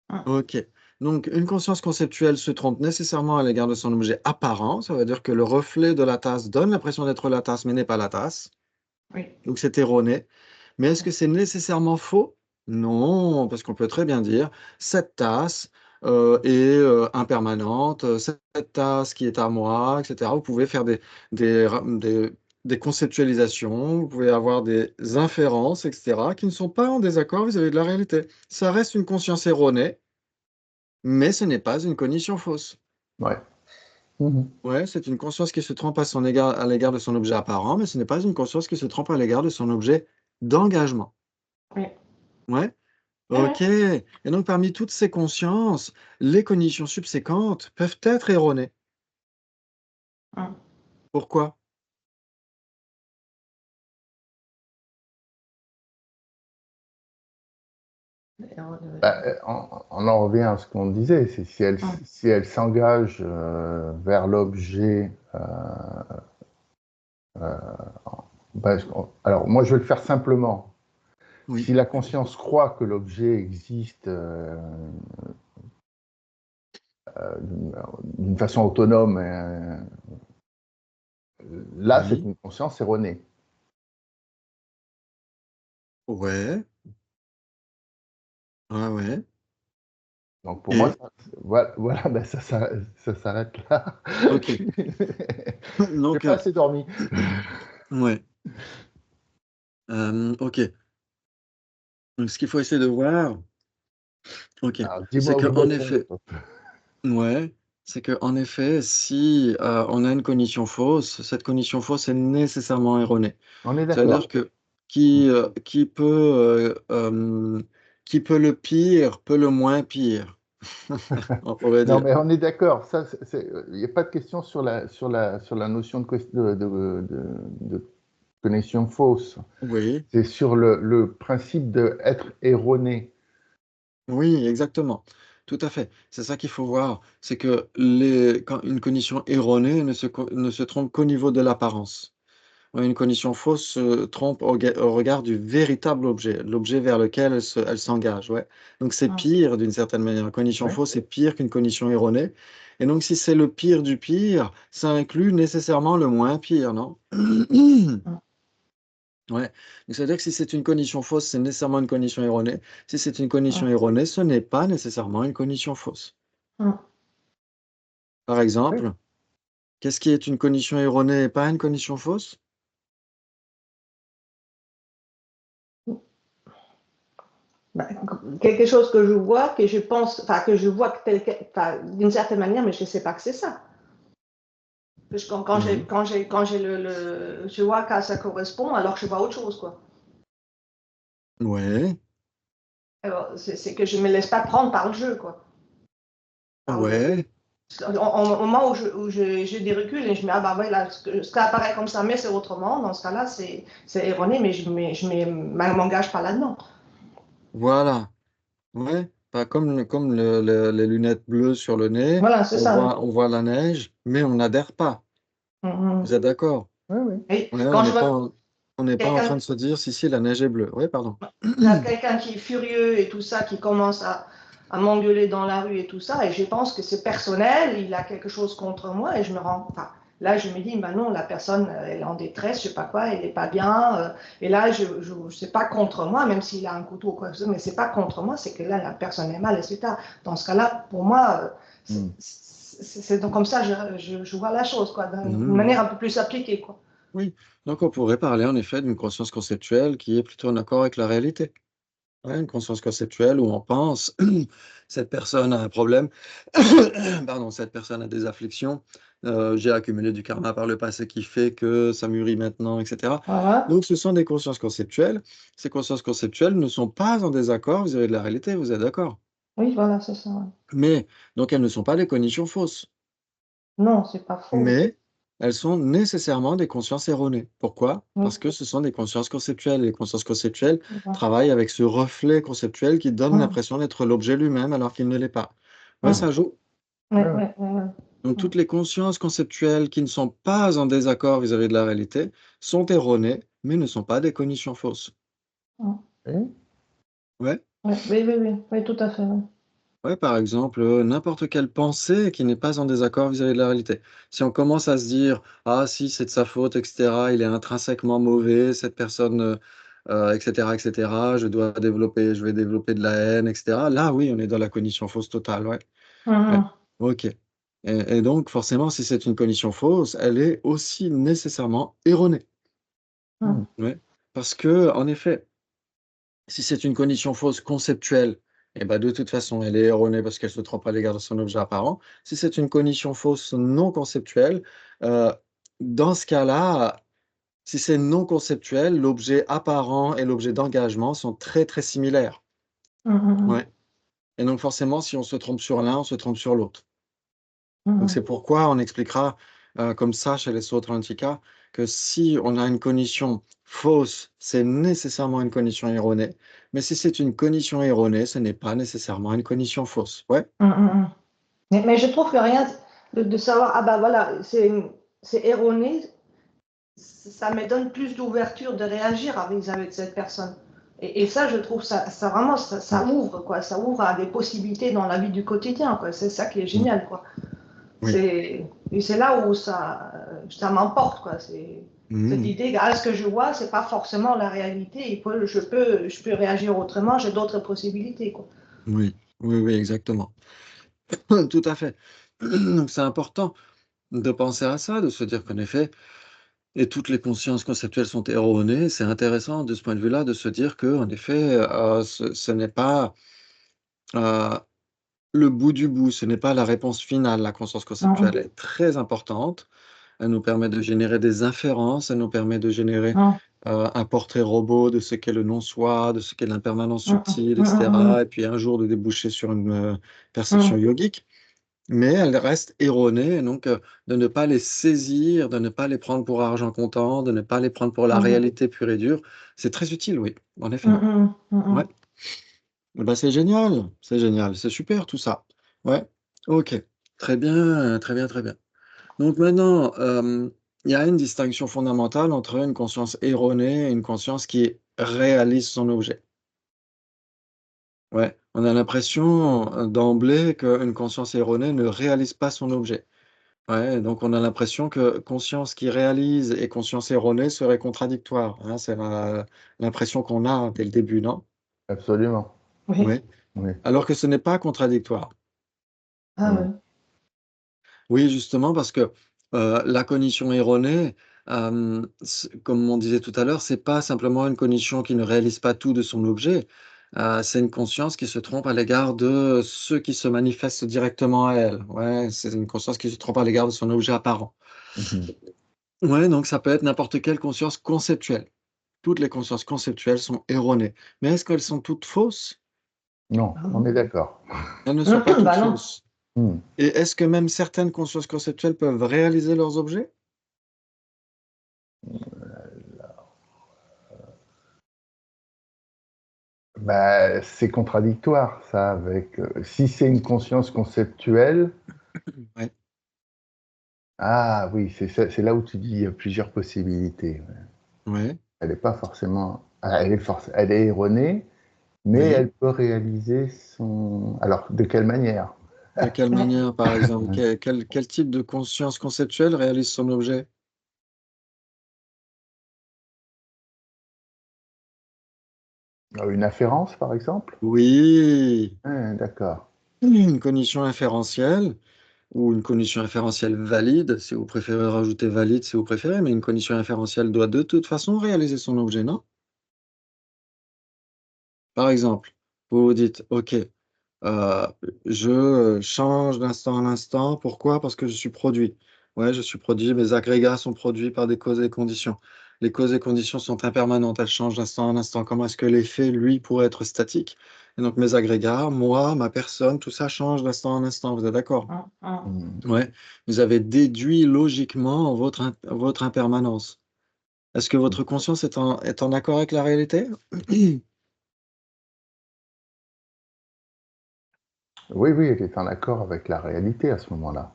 Hein. Ok. Donc, une conscience conceptuelle se trompe nécessairement à l'égard de son objet apparent. Ça veut dire que le reflet de la tasse donne l'impression d'être la tasse, mais n'est pas la tasse. Oui. Donc, c'est erroné. Mais est-ce que c'est nécessairement faux? Non, parce qu'on peut très bien dire, cette tasse est impermanente, cette tasse qui est à moi, etc. Vous pouvez faire des, ra- des- des conceptualisations, vous pouvez avoir des inférences, etc., qui ne sont pas en désaccord vis-à-vis de la réalité. Ça reste une conscience erronée, mais ce n'est pas une cognition fausse. Ouais. Mhm. Ouais, c'est une conscience qui se trompe à l'égard de son objet apparent, mais ce n'est pas une conscience qui se trompe à l'égard de son objet d'engagement. Oui. Ouais. Oui, oui. Ok. Et donc, parmi toutes ces consciences, les cognitions subséquentes peuvent être erronées. Hein. Pourquoi? Bah, on en revient à ce qu'on disait. C'est Hein. si elle s'engage vers l'objet. Euh, alors, moi, je vais le faire simplement. Oui. Si la conscience croit que l'objet existe d'une façon autonome, là, c'est Oui. une conscience erronée. Ouais. Ouais, ouais. Donc, pour moi, Et, voilà, ben, ça s'arrête là. ok. J'ai Donc, pas assez dormi. ouais. Ok. Donc, ce qu'il faut essayer de voir, ok, Alors, c'est dis-moi où que je me en trompe. effet, ouais, c'est que en effet, si on a une cognition fausse, cette cognition fausse est nécessairement erronée. On est C'est-à-dire d'accord. que qui peut le pire, peut le moins pire, on pourrait Non, dire. mais on est d'accord. Ça, il n'y a pas de question sur la notion de connexion fausse. Oui, C'est sur le principe d'être erroné. oui, exactement. Tout à fait. C'est ça qu'il faut voir. C'est que quand une cognition erronée ne se trompe qu'au niveau de l'apparence. Ouais, une cognition fausse se trompe au regard du véritable objet, l'objet vers lequel elle s'engage. Ouais. Donc c'est Hein. pire d'une certaine manière. Une cognition Ouais. fausse est pire qu'une cognition erronée. Et donc si c'est le pire du pire, ça inclut nécessairement le moins pire, non? Hein. Ouais. Donc c'est-à-dire que si c'est une cognition fausse, c'est nécessairement une cognition erronée. Si c'est une cognition Hein. erronée, ce n'est pas nécessairement une cognition fausse. Hein. Par Oui. exemple, qu'est-ce qui est une cognition erronée et pas une cognition fausse? Bah, quelque chose que je vois, que je pense, enfin, que je vois d'une certaine manière, mais je ne sais pas que c'est ça. Parce que quand j'ai je vois que ça correspond, alors je vois autre chose, quoi. Ouais, Alors, c'est que je ne me laisse pas prendre par le jeu, quoi. ouais, Au moment où j'ai des reculs et je me dis, ah bah ouais, là, ce qui apparaît comme ça, mais c'est autrement, dans ce cas-là, c'est erroné, mais je ne m'engage pas là-dedans. voilà. Ouais, pas comme les lunettes bleues sur le nez, Voilà, c'est ça. on voit la neige, mais on n'adhère pas. Vous êtes d'accord? Oui, oui. Et Ouais, quand je vois on n'est pas en train quelqu'un de se dire si la neige est bleue. Oui, pardon. quelqu'un qui est furieux et tout ça, qui commence à m'engueuler dans la rue et tout ça, et je pense que c'est personnel, il a quelque chose contre moi, et je me rends, enfin, là je me dis, bah non, la personne, elle est en détresse, je sais pas quoi, elle est pas bien, et là, c'est pas contre moi, même s'il a un couteau ou quoi que ce soit, mais c'est pas contre moi, c'est que là, la personne est mal, etc. Dans ce cas-là, pour moi, c'est donc comme ça, je vois la chose, quoi, d'une manière un peu plus appliquée, quoi. Oui, donc on pourrait parler en effet d'une conscience conceptuelle qui est plutôt en accord avec la réalité. Ouais, une conscience conceptuelle où on pense, cette personne a un problème, pardon, cette personne a des afflictions, j'ai accumulé du karma par le passé qui fait que ça mûrit maintenant, etc. Voilà. Donc ce sont des consciences conceptuelles. Ces consciences conceptuelles ne sont pas en désaccord vis-à-vis de la réalité, vous êtes d'accord? Oui, voilà, c'est ça. Ouais. Mais, donc elles ne sont pas des cognitions fausses. Non, c'est pas faux. Mais elles sont nécessairement des consciences erronées. Pourquoi? Oui, Parce que ce sont des consciences conceptuelles. Les consciences conceptuelles voilà. travaillent avec ce reflet conceptuel qui donne Hum, l'impression d'être l'objet lui-même alors qu'il ne l'est pas. Ouais, hum. ça joue. Ouais, Ouais, ouais. ouais, ouais, ouais. Donc Hum. toutes les consciences conceptuelles qui ne sont pas en désaccord vis-à-vis de la réalité sont erronées, mais ne sont pas des cognitions fausses. Hum. Oui, Ouais. Ouais, oui, oui, oui, oui, tout à fait. Ouais. Ouais, par exemple, n'importe quelle pensée qui n'est pas en désaccord vis-à-vis de la réalité. Si on commence à se dire: «Ah si, c'est de sa faute et cetera, il est intrinsèquement mauvais, cette personne, et cetera, je vais développer de la haine» et cetera. Là, oui, on est dans la cognition fausse totale, ouais. Hum, Ouais. hum, OK. Et donc forcément, si c'est une cognition fausse, elle est aussi nécessairement erronée. hum, Ouais. Parce que en effet, si c'est une cognition fausse conceptuelle, et bah, de toute façon, elle est erronée parce qu'elle se trompe à l'égard de son objet apparent. Si c'est une cognition fausse non conceptuelle, heu, dans ce cas-là, si c'est non conceptuel, l'objet apparent et l'objet d'engagement sont très, très similaires. hum, hum, hum, Ouais, et donc forcément, si on se trompe sur l'un, on se trompe sur l'autre. hum, Donc hum. c'est pourquoi on expliquera, comme ça chez les Sautrantika, que si on a une cognition fausse, c'est nécessairement une cognition erronée, mais si c'est une cognition erronée, ce n'est pas nécessairement une cognition fausse. Ouais? Hum, hum, hum. Mais je trouve que rien de savoir, ah bah voilà, c'est erroné, ça me donne plus d'ouverture de réagir avec cette personne. Et ça, je trouve ça vraiment, ça ouvre, quoi. Ça ouvre à des possibilités dans la vie du quotidien, quoi. C'est ça qui est Mmh. génial, quoi. Oui. Et c'est là où ça m'emporte, quoi. C'est cette Mmh. idée que ce que je vois, c'est pas forcément la réalité. Je peux réagir autrement, j'ai d'autres possibilités, quoi. Oui. Oui, oui, exactement. Tout à fait. Donc c'est important de penser à ça, de se dire qu'en effet, et toutes les consciences conceptuelles sont erronées. C'est intéressant de ce point de vue-là, de se dire qu'en effet, ce n'est pas, heu le bout du bout, ce n'est pas la réponse finale. La conscience Hum, conceptuelle est très importante. Elle nous permet de générer des inférences, elle nous permet de générer, hum, un portrait robot de ce qu'est le non-soi, de ce qu'est l'impermanence hum, subtile et hum, hum, cetera, et puis un jour de déboucher sur une, perception hum, yogique. Mais elle reste erronée, et donc de ne pas les saisir, de ne pas les prendre pour argent comptant, de ne pas les prendre pour la hum, réalité pure et dure, c'est très utile, oui, en effet. hum, hum, hum, Ouais. hum. Bah, c'est génial, c'est super tout ça. Ouais, OK. Très bien, très bien, très bien. Donc maintenant, il y a une distinction fondamentale entre une conscience erronée et une conscience qui réalise son objet. Ouais, on a l'impression, d'emblée qu'une conscience erronée ne réalise pas son objet. Ouais, donc on a l'impression que conscience qui réalise et conscience erronée seraient contradictoires, hein, c'est l'impression qu'on a dès le début, non? absolument. Oui. Oui, Oui. alors que ce n'est pas contradictoire. Ah Mm. oui. Oui, justement parce que, la cognition erronée, comme on disait tout à l'heure, c'est pas simplement une cognition qui ne réalise pas tout de son objet. C'est une conscience qui se trompe à l'égard de ceux qui se manifestent directement à elle. Ouais, c'est une conscience qui se trompe à l'égard de son objet apparent. Mhm. Ouais, donc ça peut être n'importe quelle conscience conceptuelle. Toutes les consciences conceptuelles sont erronées. Mais est-ce qu'elles sont toutes fausses? Non, on est d'accord. Elles ne sont pas toutes Bah non. fausses. Hmm. Et est-ce que même certaines consciences conceptuelles peuvent réaliser leurs objets? Bah, c'est contradictoire, ça, avec... si c'est une conscience conceptuelle, Ouais. ah oui, c'est là où tu dis il y a plusieurs possibilités. Ouais. Elle n'est pas forcément... elle est erronée, mais Oui. elle peut réaliser son... Alors, de quelle manière? De quelle manière, par exemple? Ouais. Quel type de conscience conceptuelle réalise son objet? Une afférence, par exemple? Oui. D'accord. Une cognition inférentielle ou une cognition inférentielle valide, si vous préférez rajouter valide, si vous préférez, mais une cognition inférentielle doit de toute façon réaliser son objet, non? Par exemple, vous vous dites, OK, Heu, je change d'instant en instant. Pourquoi? Parce que je suis produit. Ouais, je suis produit, mes agrégats sont produits par des causes et conditions. Les causes et conditions sont impermanentes, elles changent d'instant en instant. Comment est-ce que l'effet, lui, pourrait être statique? Et donc mes agrégats, moi, ma personne, tout ça change d'instant en instant. Vous êtes d'accord? Hmm. Ouais. Vous avez déduit logiquement votre impermanence. Est-ce que votre conscience est en accord avec la réalité? Oui, oui, elle est en accord avec la réalité à ce moment-là.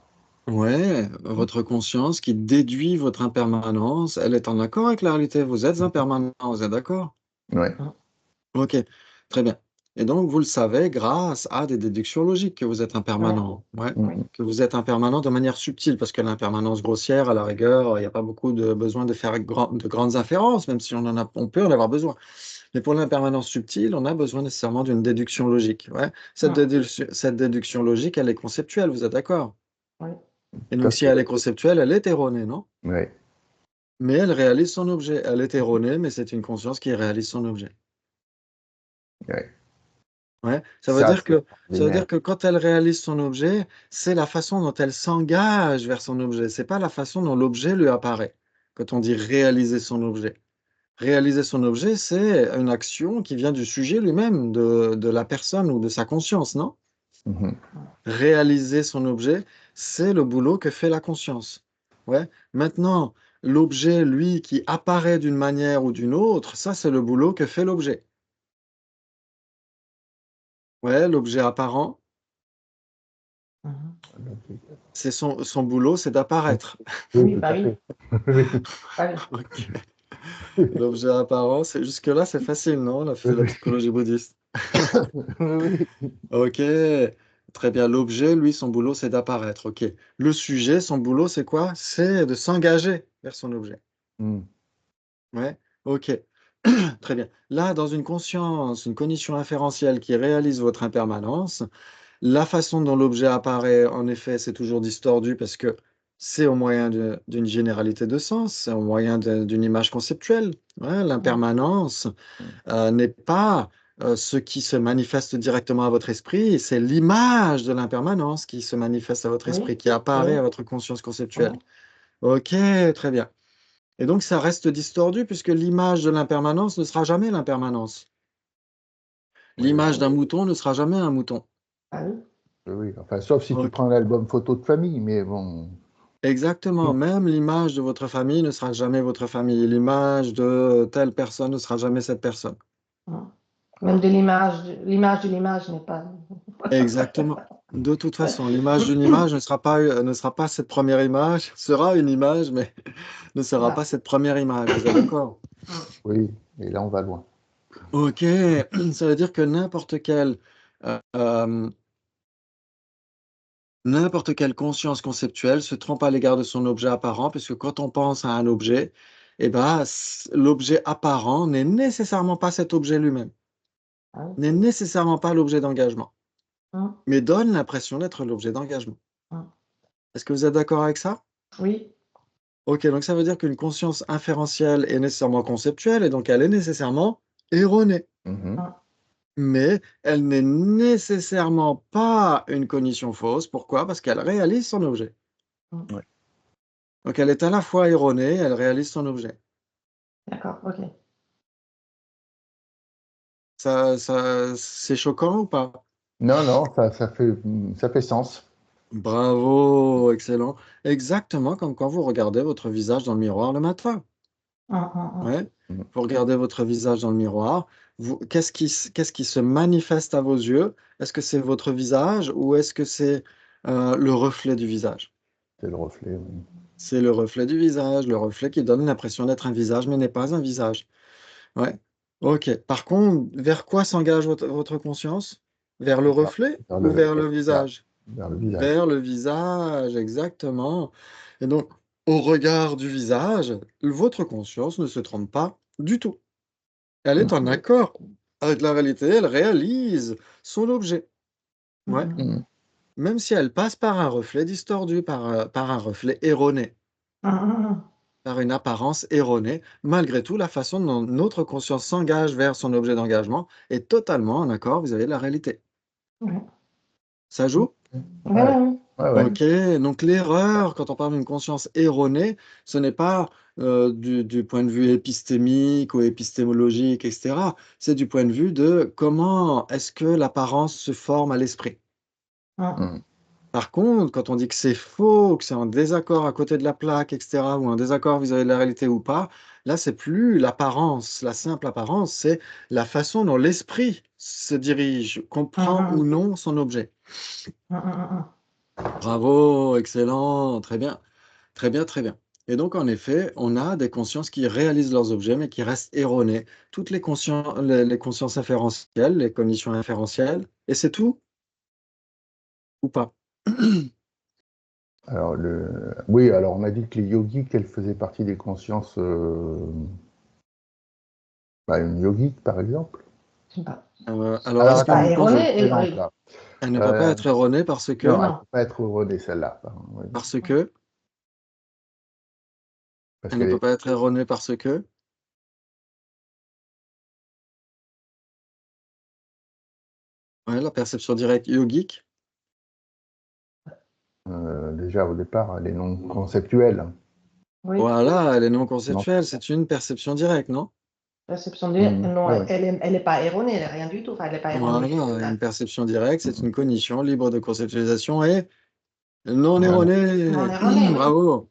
Ouais, votre conscience qui déduit votre impermanence, elle est en accord avec la réalité. Vous êtes impermanent, vous êtes d'accord? Ouais. OK, très bien. Et donc vous le savez grâce à des déductions logiques que vous êtes Ouais. impermanent. Ouais, Hmm. que vous êtes impermanent de manière subtile parce que l'impermanence grossière, à la rigueur, il y a pas beaucoup de besoin de faire de grandes inférences, même si on peut en avoir besoin. Mais pour l'impermanence subtile, on a besoin nécessairement d'une déduction logique. Ouais, cette déduction logique, elle est conceptuelle, vous êtes d'accord? Ouais. Et Tout à donc si fait. elle est conceptuelle, elle est erronée, non? Ouais. Mais elle réalise son objet. Elle est erronée, mais c'est une conscience qui réalise son objet. Ouais. Ouais, ça veut Ça, dire c'est que ça veut extraordinaire. dire que quand elle réalise son objet, c'est la façon dont elle s'engage vers son objet. C'est pas la façon dont l'objet lui apparaît. Quand on dit réaliser son objet. Réaliser son objet, c'est une action qui vient du sujet lui-même, de la personne ou de sa conscience, non? Mhm. Réaliser son objet, c'est le boulot que fait la conscience. Ouais. Maintenant, l'objet, lui, qui apparaît d'une manière ou d'une autre, ça, c'est le boulot que fait l'objet. Ouais, l'objet apparent, c'est son boulot, c'est d'apparaître. Oui, Oui, tout bah à oui. fait. Oui. Bah oui. OK. L'objet apparent, c'est jusque-là, c'est facile, non, la psychologie bouddhiste? Oui. OK, très bien. L'objet, lui, son boulot, c'est d'apparaître. OK. Le sujet, son boulot, c'est quoi? C'est de s'engager vers son objet. Hmm. Ouais, OK. Très bien. Là, dans une conscience, une cognition inférentielle qui réalise votre impermanence, la façon dont l'objet apparaît, en effet, c'est toujours distordu parce que c'est au moyen d'une généralité de sens, c'est au moyen d'une image conceptuelle. Ouais, l'impermanence n'est pas ce qui se manifeste directement à votre esprit, c'est l'image de l'impermanence qui se manifeste à votre esprit, Oui, qui apparaît oui. à votre conscience conceptuelle. OK, très bien. Et donc ça reste distordu puisque l'image de l'impermanence ne sera jamais l'impermanence. Oui, L'image d'un mouton ne sera jamais un mouton. Ah oui. oui. Enfin, sauf si tu OK. prends l'album photo de famille, mais bon. Exactement, même l'image de votre famille ne sera jamais votre famille. L'image de telle personne ne sera jamais cette personne. Même de l'image de l'image n'est pas. Exactement. De toute façon, l'image d'une image ne sera pas cette première image, sera une image, mais ne sera pas Voilà. cette première image. Vous êtes d'accord? Oui, et là, on va loin. OK, ça veut dire que heu, hem, n'importe quelle conscience conceptuelle se trompe à l'égard de son objet apparent, puisque quand on pense à un objet, eh ben, l'objet apparent n'est nécessairement pas cet objet lui-même, Ah oui. n'est nécessairement pas l'objet d'engagement, Hum, mais donne l'impression d'être l'objet d'engagement. hum. Est-ce que vous êtes d'accord avec ça? Oui. OK, donc ça veut dire qu'une conscience inférentielle est nécessairement conceptuelle et donc elle est nécessairement erronée. Mhm. Hum. mais elle n'est nécessairement pas une cognition fausse. Pourquoi? Parce qu'elle réalise son objet. Ouais. Donc elle est à la fois erronée, elle réalise son objet. D'accord, ok. C'est choquant ou pas? Non, non, ça fait sens. Bravo, excellent. Exactement comme quand vous regardez votre visage dans le miroir le matin. Ouais. Mm. Vous regardez votre visage dans le miroir. Qu'est-ce qui se manifeste à vos yeux? Est-ce que c'est votre visage ou est-ce que c'est le reflet du visage? C'est le reflet, oui. C'est le reflet du visage, le reflet qui donne l'impression d'être un visage, mais n'est pas un visage. Ouais. Ok. Par contre, vers quoi s'engage votre conscience? Vers le Vers, reflet vers ou vers le le visage. visage? Vers le visage. Vers le visage, exactement. Et donc, au regard du visage, votre conscience ne se trompe pas du tout. Elle est en accord avec la réalité, elle réalise son objet. Ouais. Mm. Même si elle passe par un reflet distordu, par un reflet erroné, par une apparence erronée, malgré tout, la façon dont notre conscience s'engage vers son objet d'engagement est totalement en accord vis-à-vis de la réalité. Ouais. Ça joue? Ouais, Ouais. ouais. Ouais, ouais. Ok, donc l'erreur, quand on parle d'une conscience erronée, ce n'est pas du point de vue épistémique ou épistémologique, etc. C'est du point de vue de comment est-ce que l'apparence se forme à l'esprit. Mm. Par contre, quand on dit que c'est faux, que c'est en désaccord à côté de la plaque, etc., ou en désaccord vis-à-vis de la réalité ou pas, là, c'est plus l'apparence, la simple apparence, c'est la façon dont l'esprit se dirige, comprend ou non son objet. Bravo, excellent, très bien, très bien, très bien. Et donc, en effet, on a des consciences qui réalisent leurs objets, mais qui restent erronées. Toutes les consciences inférentielles, les cognitions inférentielles, et c'est tout ou pas? Alors, oui, alors on a dit que les yogis, qu'elles faisaient partie des consciences. Une yogique, par exemple. Je sais pas. Alors, Alors, est-ce que Pas vous attends, je pensez erroné, plaisante, là. elle ne peut pas Euh, être erronée parce que, non, elle ne non. peut pas être erronée, celle-là. Pardon, oui. parce que, Parce elle ne qu'elle peut est. pas être erronée parce que, ouais, la perception directe yogique, Déjà, au départ, elle est non conceptuelle. Oui. voilà, elle est non Non. conceptuelle, c'est une perception directe, non? Perception directe, non, Ouais, ouais. elle est pas erronée, elle est rien du tout. Enfin, elle est pas erronée. Voilà, une perception directe, c'est une cognition libre de conceptualisation et non Voilà. Non erronée. erronée, oui. Bravo.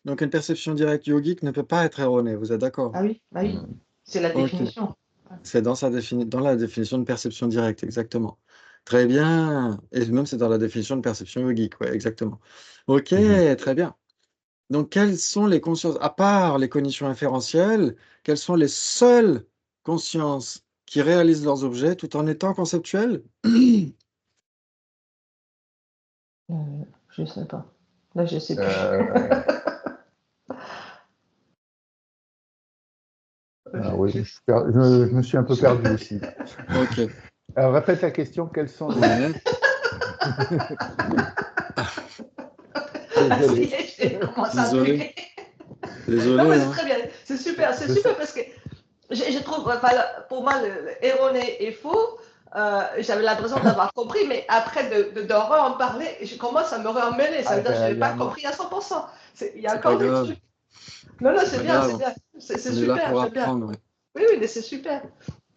Donc une perception directe yogique ne peut pas être erronée, vous êtes d'accord? Ah oui, bah oui. Mm. C'est la Ok, définition. c'est dans la définition de perception directe, exactement. Très bien, et même c'est dans la définition de perception yogique, ouais, exactement. Ok, Mhm. très bien. Donc quelles sont les consciences, à part les cognitions inférentielles, quelles sont les seules consciences qui réalisent leurs objets tout en étant conceptuelles? Je sais pas. Là, je sais plus. Euh, oui, je me suis un peu perdu aussi. Ok, Alors, répète la question, quelles sont les. ouais. Ah, ça y Désolé. est, je commence à Désolé, bugger. Non, désolé, mais c'est hein. très bien. C'est super parce que je trouve, enfin, pour moi, le erroné est faux. J'avais l'impression d'avoir compris, mais après de en parler, je commence à me remêler. Ça Ah, veut dire que je n'avais il y a pas un moment. compris à 100%. Il y a C'est pas encore des grave, trucs. Non, non, c'est c'est pas bien, c'est grave. bien. C'est On est là super, pour j'aime bien. apprendre, ouais. Oui, oui, mais c'est super.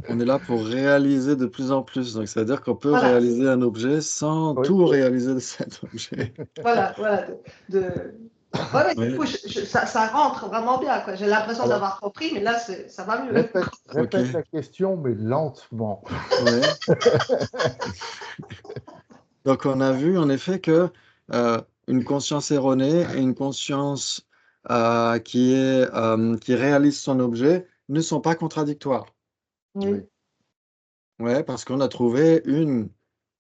On est là pour réaliser de plus en plus. Donc, c'est-à-dire qu'on peut Voilà, réaliser un objet sans Oui. tout réaliser de cet objet. voilà, voilà. Ouais, ouais, du Oui, coup, ça rentre vraiment bien, quoi. J'ai l'impression Alors, d'avoir compris, mais là, ça va mieux. ok. répète la question, mais lentement. Ouais. Donc, on a vu en effet que une conscience erronée et une conscience qui réalise son objet ne sont pas contradictoires. Oui. Oui. Ouais, parce qu'on a trouvé une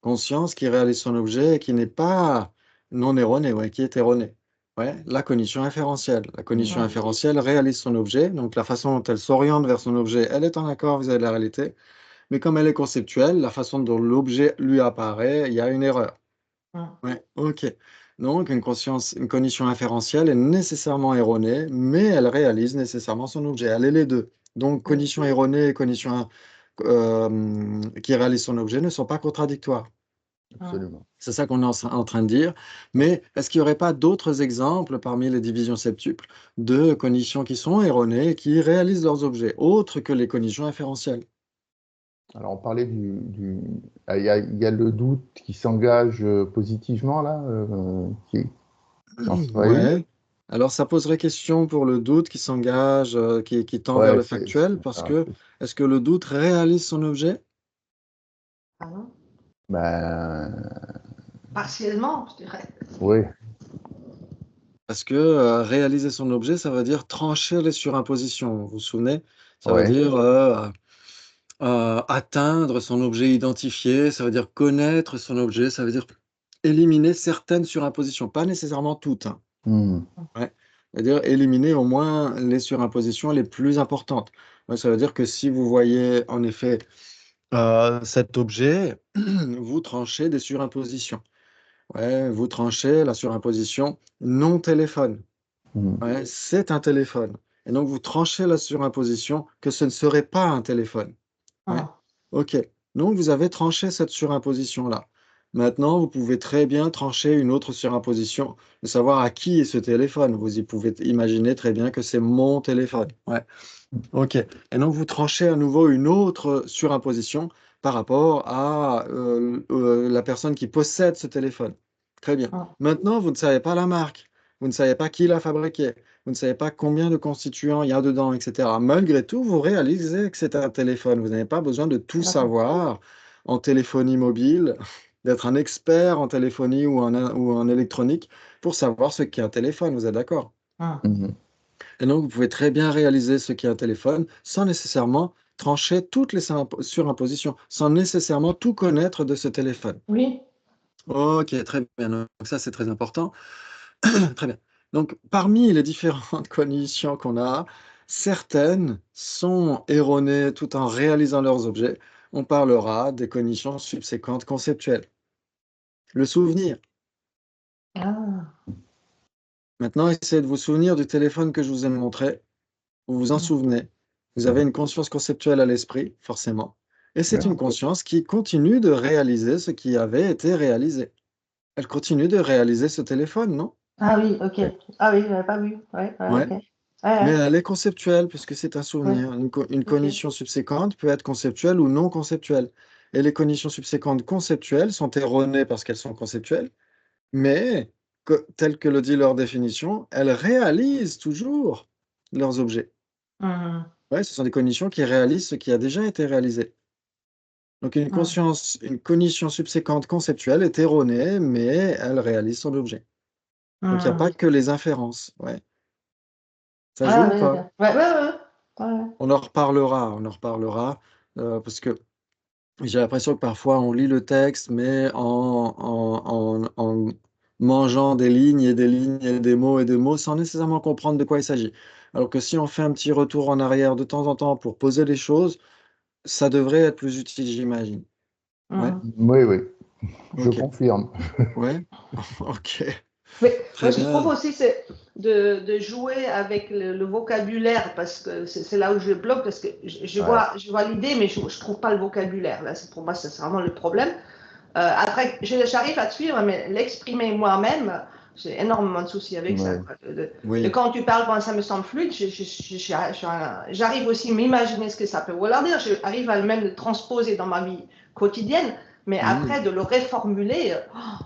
conscience qui réalise son objet et qui n'est pas non erronée, ouais, qui est erronée. Ouais, la cognition inférentielle. La cognition Mm. inférentielle réalise son objet, donc la façon dont elle s'oriente vers son objet, elle est en accord vis-à-vis de la réalité, mais comme elle est conceptuelle, la façon dont l'objet lui apparaît, il y a une erreur. Mm. Ouais, ok. Donc une cognition inférentielle est nécessairement erronée, mais elle réalise nécessairement son objet. Elle est les deux. Donc Oui. cognition erronée et qui réalise son objet ne sont pas contradictoires. Absolument. C'est ça qu'on est en train de dire. Mais est-ce qu'il n'y aurait pas d'autres exemples parmi les divisions septuples de cognitions qui sont erronées et qui réalisent leurs objets, autres que les cognitions inférentielles? Alors, on parlait il y a le doute qui s'engage positivement, là, dans ce rayon. Ouais. Alors, ça poserait question pour le doute qui s'engage, qui tend vers Ouais, le factuel, parce ça. que est-ce que le doute réalise son objet? Ah non? Ben, Partiellement, je dirais. oui, Parce que réaliser son objet, ça veut dire trancher les surimpositions. Vous vous souvenez? Ça veut ouais. dire atteindre son objet identifié, ça veut dire connaître son objet, ça veut dire éliminer certaines surimpositions, pas nécessairement toutes, hein. Hmm. Ouais. C'est-à-dire éliminer au moins les surimpositions les plus importantes. Ouais, ça veut dire que si vous voyez en effet cet objet, vous tranchez des surimpositions. Ouais, vous tranchez la surimposition non téléphone. Hmm. Ouais, c'est un téléphone. Et donc vous tranchez la surimposition que ce ne serait pas un téléphone. Ouais. Ah. OK. Donc vous avez tranché cette surimposition-là. Maintenant, vous pouvez très bien trancher une autre surimposition, de savoir à qui est ce téléphone. Vous y pouvez imaginer très bien que c'est mon téléphone. Ouais. OK. Et donc vous tranchez à nouveau une autre surimposition par rapport à la personne qui possède ce téléphone. Très bien. Ah. Maintenant, vous ne savez pas la marque, vous ne savez pas qui l'a fabriqué, vous ne savez pas combien de constituants il y a dedans, etc. Malgré tout, vous réalisez que c'est un téléphone. Vous n'avez pas besoin de tout savoir en téléphonie mobile, d'être un expert en téléphonie ou en électronique pour savoir ce qu'est un téléphone. Vous êtes d'accord? Ah. Mhm. Et donc, vous pouvez très bien réaliser ce qu'est un téléphone sans nécessairement trancher toutes les surimpositions, sans nécessairement tout connaître de ce téléphone. Oui. Ok, très bien. Donc, ça, c'est très important. Très bien. Donc, parmi les différentes cognitions qu'on a, certaines sont erronées tout en réalisant leurs objets. On parlera des cognitions subséquentes conceptuelles. Le souvenir. Ah. Maintenant, essayez de vous souvenir du téléphone que je vous ai montré. Vous vous en Ah. souvenez. Vous avez une conscience conceptuelle à l'esprit, forcément. Et c'est une Ouais. conscience qui continue de réaliser ce qui avait été réalisé. Elle continue de réaliser ce téléphone, non? Ah oui, ok. Ah oui, je n'avais pas vu. Ouais, ouais, Ouais. ok. Ouais, Mais ouais, elle est conceptuelle puisque c'est un ouais, souvenir. Une ok. cognition subséquente peut être conceptuelle ou non conceptuelle. Et les cognitions subséquentes conceptuelles sont erronées parce qu'elles sont conceptuelles, mais telles que le dit leur définition, elles réalisent toujours leurs objets. Mhm. Ouais, ce sont des cognitions qui réalisent ce qui a déjà été réalisé. Donc Mhm. une cognition subséquente conceptuelle est erronée, mais elle réalise son objet. Donc il n'y a pas Mhm. que les inférences. Ouais. Ça Ah joue ou oui, pas? d'accord. Ouais, ouais, ouais. Ouais, On en reparlera, parce que j'ai l'impression que parfois on lit le texte, mais en mangeant des lignes et des lignes et des mots sans nécessairement comprendre de quoi il s'agit. Alors que si on fait un petit retour en arrière de temps en temps pour poser les choses, ça devrait être plus utile, j'imagine. Ouais, Mhm. Oui, oui, je OK. confirme. Ouais, OK. Mais moi, Très je trouve bien. aussi c'est de jouer avec le vocabulaire parce que c'est là où je bloque parce que Ouais. je vois l'idée, mais je ne trouve pas le vocabulaire. Là, pour moi, c'est vraiment le problème. Après, j'arrive à te suivre, mais l'exprimer moi-même, j'ai énormément de soucis avec ça, Ouais. quoi. Oui. Quand tu parles, quand ça me semble fluide, j'arrive aussi à m'imaginer ce que ça peut vouloir dire. J'arrive à même le transposer dans ma vie quotidienne, mais Mmh. après, de le réformuler,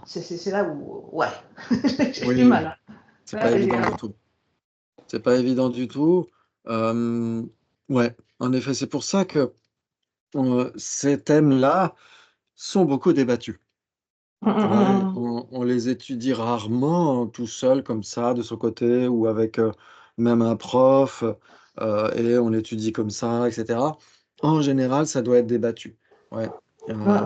c'est là où, ouais, j'ai du Oui, mal. c'est pas Ouais, évident du tout. C'est pas évident du tout. Hem, ouais, en effet, c'est pour ça que, ces thèmes-là sont beaucoup débattus. Ouais, on les étudie rarement tout seul comme ça, de son côté ou avec, même un prof, et on étudie comme ça et cetera. En général, ça doit être débattu. Ouais,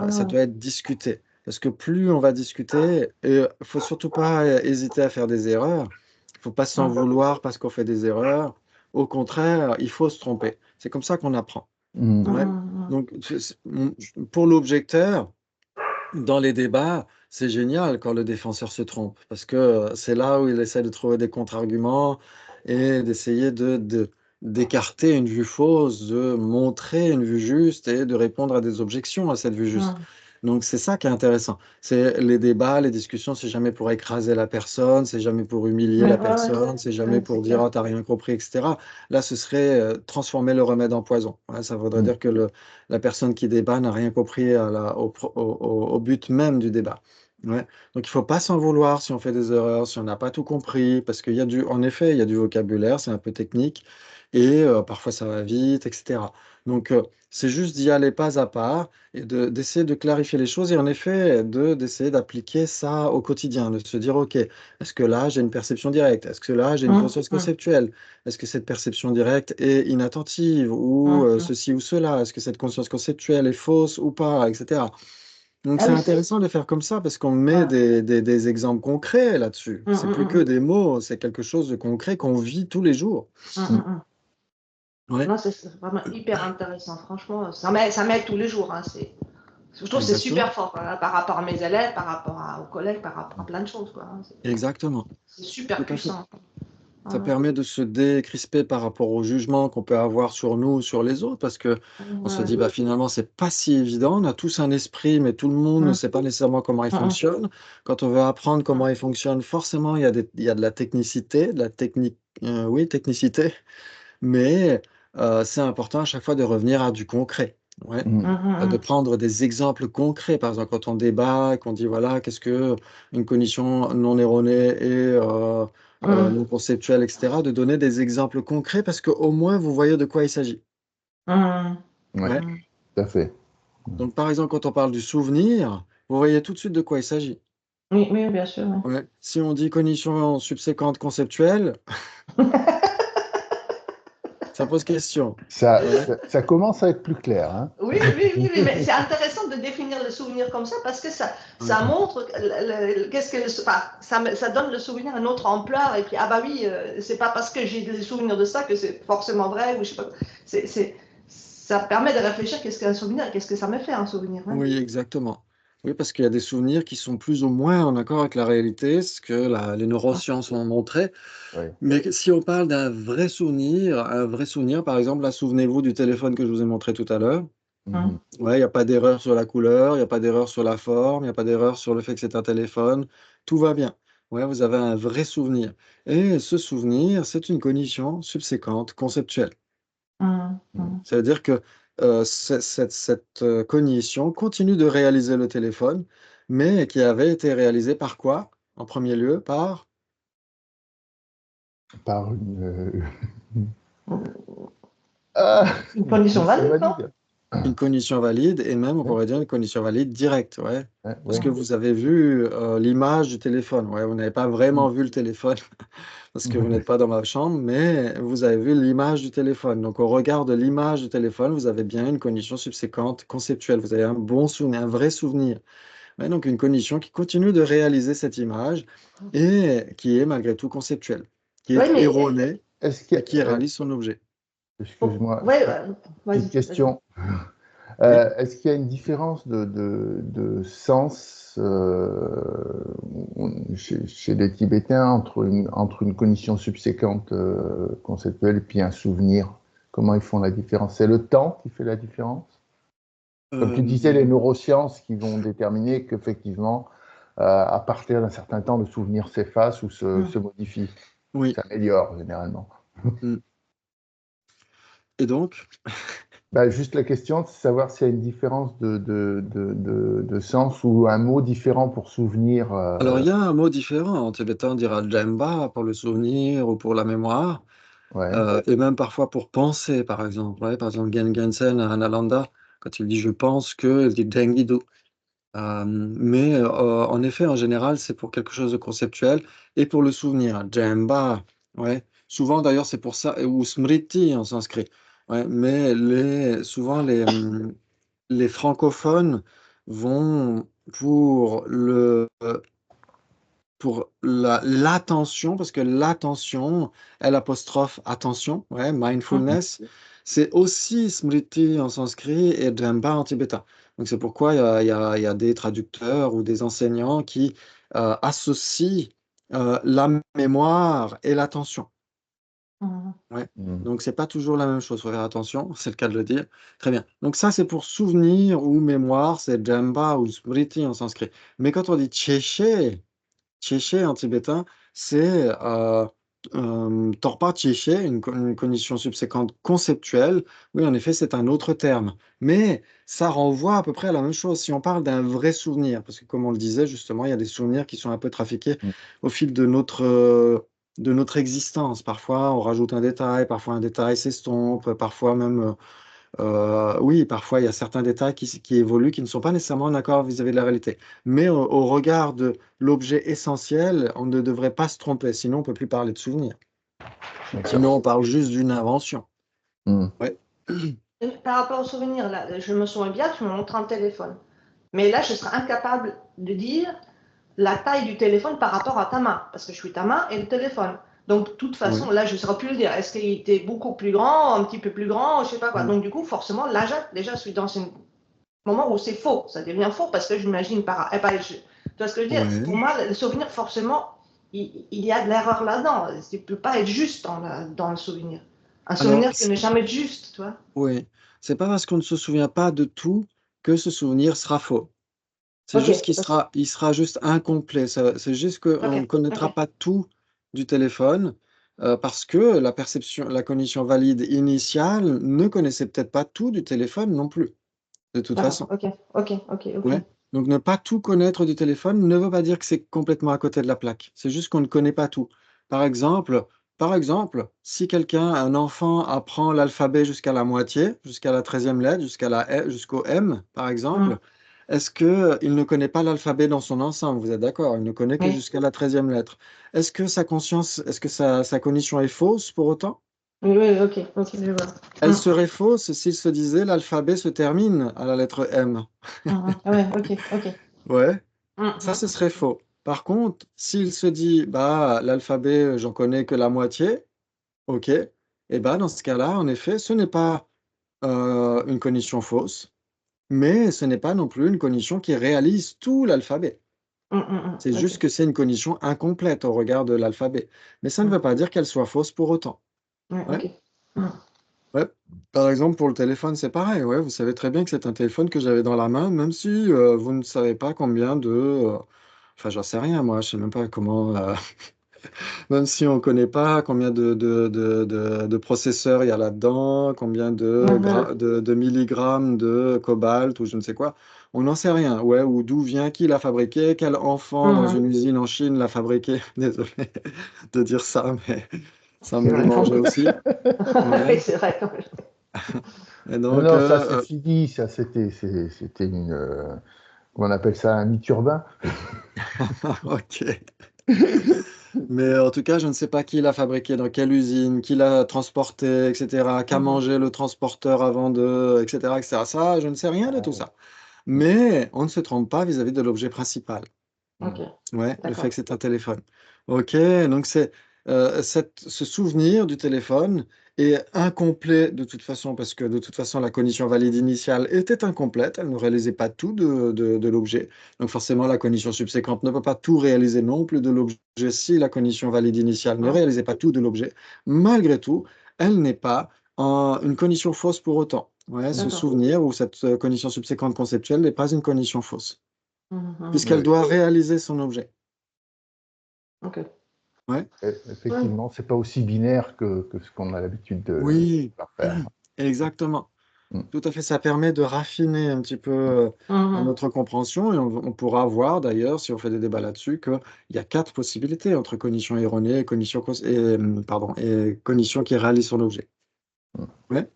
ça doit être discuté parce que plus on va discuter et faut surtout pas hésiter à faire des erreurs. Il faut pas s'en vouloir parce qu'on fait des erreurs. Au contraire, il faut se tromper. C'est comme ça qu'on apprend. Mhm. Ouais, donc pour l'objecteur dans les débats, c'est génial quand le défenseur se trompe, parce que c'est là où il essaie de trouver des contre-arguments et d'essayer d'écarter une vue fausse, de montrer une vue juste et de répondre à des objections à cette vue juste. Donc c'est ça qui est intéressant. C'est les débats, les discussions, c'est jamais pour écraser la personne, c'est jamais pour humilier la personne, c'est jamais pour dire oh, t'as rien compris, etc. Là, ce serait transformer le remède en poison. Ouais, ça voudrait dire que la personne qui débat n'a rien compris au but même du débat. Ouais. Donc il faut pas s'en vouloir si on fait des erreurs, si on n'a pas tout compris, parce qu'il y a en effet, il y a du vocabulaire, c'est un peu technique, et parfois ça va vite, etc. Donc c'est juste d'y aller pas à pas et d'essayer de clarifier les choses et en effet d'essayer d'appliquer ça au quotidien, de se dire, OK, est-ce que là j'ai une perception directe? Est-ce que là j'ai une conscience conceptuelle? Est-ce que cette perception directe est inattentive ou ceci ou cela? Est-ce que cette conscience conceptuelle est fausse ou pas, etc. Donc Ah c'est oui, intéressant de faire comme ça parce qu'on met des exemples concrets là-dessus. C'est plus que des mots, c'est quelque chose de concret qu'on vit tous les jours. Ouais, Non, c'est vraiment hyper intéressant. Franchement, ça m'aide tous les jours. Hein. Je trouve que c'est exactement. super fort par rapport à mes élèves, par rapport aux collègues, par rapport à plein de choses. Quoi, hein. Exactement. C'est super Tout à fait. puissant. Ça permet de se décrisper par rapport au jugement qu'on peut avoir sur nous ou sur les autres, parce que on se dit, bah, finalement, c'est pas si évident. On a tous un esprit, mais tout le monde ne sait pas nécessairement comment il fonctionne. Quand on veut apprendre comment il fonctionne, forcément, il y a de la technicité, de la technique, oui, technicité, mais c'est important à chaque fois de revenir à du concret. Ouais. De prendre des exemples concrets. Par exemple, quand on débat, qu'on dit, voilà, qu'est-ce que une cognition non erronée et non conceptuelle, etc., de donner des exemples concrets parce qu'au moins, vous voyez de quoi il s'agit. Ouais, Ouais. tout à fait. Donc, par exemple, quand on parle du souvenir, vous voyez tout de suite de quoi il s'agit. Oui, oui, bien sûr. Oui. Ouais. Si on dit cognition subséquente conceptuelle, ça pose question. Ça commence à être plus clair. Hein. Oui, oui, oui, oui, mais c'est intéressant de définir le souvenir comme ça parce que ça montre qu'est-ce que ça donne le souvenir une autre ampleur et puis ah bah oui, c'est pas parce que j'ai des souvenirs de ça que c'est forcément vrai ou je sais pas. Ça permet de réfléchir qu'est-ce qu'un souvenir et qu'est-ce que ça me fait un souvenir. Hein. Oui, exactement. Oui, parce qu'il y a des souvenirs qui sont plus ou moins en accord avec la réalité, ce que les neurosciences ont montré. Ouais. Mais si on parle d'un un vrai souvenir, par exemple, là, souvenez-vous du téléphone que je vous ai montré tout à l'heure. Ouais, il n'y a pas d'erreur sur la couleur, il n'y a pas d'erreur sur la forme, il n'y a pas d'erreur sur le fait que c'est un téléphone. Tout va bien. Ouais, vous avez un vrai souvenir. Et ce souvenir, c'est une cognition subséquente, conceptuelle. Ça veut dire que cette cognition continue de réaliser le téléphone, mais qui avait été réalisée par quoi? En premier lieu, par Par Une condition valide, non? une cognition valide et même, on pourrait dire, une cognition valide directe. Ouais. Parce que ouais. vous avez vu l'image du téléphone. Ouais, vous n'avez pas vraiment vu le téléphone parce que vous n'êtes pas dans ma chambre, mais vous avez vu l'image du téléphone. Donc, au regard de l'image du téléphone, vous avez bien une cognition subséquente conceptuelle. Vous avez un bon souvenir, un vrai souvenir. Ouais, donc, une cognition qui continue de réaliser cette image et qui est malgré tout conceptuelle, qui Oui, est mais erronée Est-ce qu'il y et qui a, réalise son objet. excuse-moi, ouais, vas-y. petite question. Oui. Est-ce qu'il y a une différence de sens chez les Tibétains entre une cognition subséquente conceptuelle et puis un souvenir? Comment ils font la différence? C'est le temps qui fait la différence? Comme tu disais, les neurosciences qui vont déterminer qu'effectivement, à partir d'un certain temps, le souvenir s'efface ou se modifie, Oui. s'améliore généralement. Et donc, Bah, juste la question, c'est de savoir s'il y a une différence de sens ou un mot différent pour souvenir. alors il y a un mot différent. En tibétain, on dira Jemba pour le souvenir ou pour la mémoire, Ouais. et même parfois pour penser, par exemple. Ouais, par exemple, Gensen à Nalanda, quand il dit je pense que, il dit Dengidu. Mais en effet, en général, c'est pour quelque chose de conceptuel et pour le souvenir. Jemba, ouais. Souvent, d'ailleurs, c'est pour ça, ou Smriti en sanskrit. Ouais, mais souvent, les francophones vont pour l'attention, parce que l'attention, L apostrophe attention, ouais, mindfulness, c'est aussi smriti en sanskrit et dhamma en tibétain. Donc c'est pourquoi il y a des traducteurs ou des enseignants qui associent la mémoire et l'attention. Ouais. Donc, c'est pas toujours la même chose. Il faut faire attention, c'est le cas de le dire. Très bien. Donc, ça, c'est pour souvenir ou mémoire, c'est jamba ou smriti en sanskrit. Mais quand on dit tchéché, tchéché en tibétain, c'est torpa tchéché, une cognition subséquente conceptuelle. Oui, en effet, c'est un autre terme. Mais ça renvoie à peu près à la même chose. Si on parle d'un vrai souvenir, parce que comme on le disait, justement, il y a des souvenirs qui sont un peu trafiqués au fil de notre existence. Parfois, on rajoute parfois un détail s'estompe, parfois même, oui, parfois il y a certains détails qui évoluent, qui ne sont pas nécessairement en accord vis-à-vis de la réalité. Mais au regard de l'objet essentiel, on ne devrait pas se tromper, sinon on ne peut plus parler de souvenir. Sinon, on parle juste d'une invention. Ouais. Par rapport aux souvenirs, là, je me souviens bien, tu me montres un téléphone. Mais là, je serais incapable de dire la taille du téléphone par rapport à ta main, parce que je suis ta main et le téléphone. Donc, de toute façon, là, je ne saurais plus le dire. Est-ce qu'il était beaucoup plus grand, un petit peu plus grand, je ne sais pas quoi. Donc, du coup, forcément, là, déjà, je suis dans un moment où c'est faux. Ça devient faux parce que j'imagine par... tu vois ce que je veux dire? Pour moi, le souvenir, forcément, il y a de l'erreur là-dedans. Tu ne peux pas être juste dans le souvenir. Un souvenir qui n'est jamais juste, tu vois. Oui, c'est pas parce qu'on ne se souvient pas de tout que ce souvenir sera faux. C'est juste il sera juste incomplet. C'est juste qu'on ne connaîtra pas tout du téléphone parce que la cognition valide initiale ne connaissait peut-être pas tout du téléphone non plus, de toute façon. Ok. Ouais. Donc, ne pas tout connaître du téléphone ne veut pas dire que c'est complètement à côté de la plaque. C'est juste qu'on ne connaît pas tout. Par exemple, si un enfant apprend l'alphabet jusqu'à la moitié, jusqu'à la 13e lettre, jusqu'au M, par exemple, est-ce qu'il ne connaît pas l'alphabet dans son ensemble? Vous êtes d'accord? Il ne connaît que jusqu'à la 13e lettre. Est-ce que sa cognition est fausse pour autant? Oui, ok, je vois. Elle serait fausse s'il se disait l'alphabet se termine à la lettre M. Ouais, ok. Ouais, ça, ce serait faux. Par contre, s'il se dit, bah, l'alphabet, j'en connais que la moitié, ok, et bah, dans ce cas-là, en effet, ce n'est pas une cognition fausse, mais ce n'est pas non plus une cognition qui réalise tout l'alphabet. C'est juste que c'est une cognition incomplète au regard de l'alphabet. Mais ça ne veut pas dire qu'elle soit fausse pour autant. Ouais. Ouais. Par exemple, pour le téléphone, c'est pareil. Ouais, vous savez très bien que c'est un téléphone que j'avais dans la main, même si vous ne savez pas combien enfin, j'en sais rien, moi, je sais même pas comment. Même si on ne connaît pas combien de processeurs il y a là-dedans, combien de milligrammes de cobalt ou je ne sais quoi, on n'en sait rien. Ouais, ou d'où vient, qui l'a fabriqué, quel enfant dans une usine en Chine l'a fabriqué. Désolé de dire ça, mais ça me démangeait aussi. Oui, c'est vrai. Et donc, non, ça c'est fini, ça c'était une, on appelle ça un mythe urbain. ok. Mais en tout cas, je ne sais pas qui l'a fabriqué, dans quelle usine, qui l'a transporté, etc., qu'a mangé le transporteur avant etc., etc. Ça, je ne sais rien de tout ça. Mais on ne se trompe pas vis-à-vis de l'objet principal. Ouais, le fait que c'est un téléphone. Ok, donc ce souvenir du téléphone est incomplet de toute façon, parce que de toute façon, la cognition valide initiale était incomplète, elle ne réalisait pas tout de l'objet. Donc forcément, la cognition subséquente ne peut pas tout réaliser non plus de l'objet si la cognition valide initiale ne réalisait pas tout de l'objet. Malgré tout, elle n'est pas une cognition fausse pour autant. Ouais, ce souvenir ou cette cognition subséquente conceptuelle n'est pas une cognition fausse, puisqu'elle doit réaliser son objet. Ok. Ouais. Effectivement, c'est pas aussi binaire que ce qu'on a l'habitude de faire. Exactement. Tout à fait. Ça permet de raffiner un petit peu notre compréhension et on pourra voir d'ailleurs, si on fait des débats là-dessus, qu'il y a 4 possibilités entre cognition erronée et cognition qui réalise son objet. Ouais.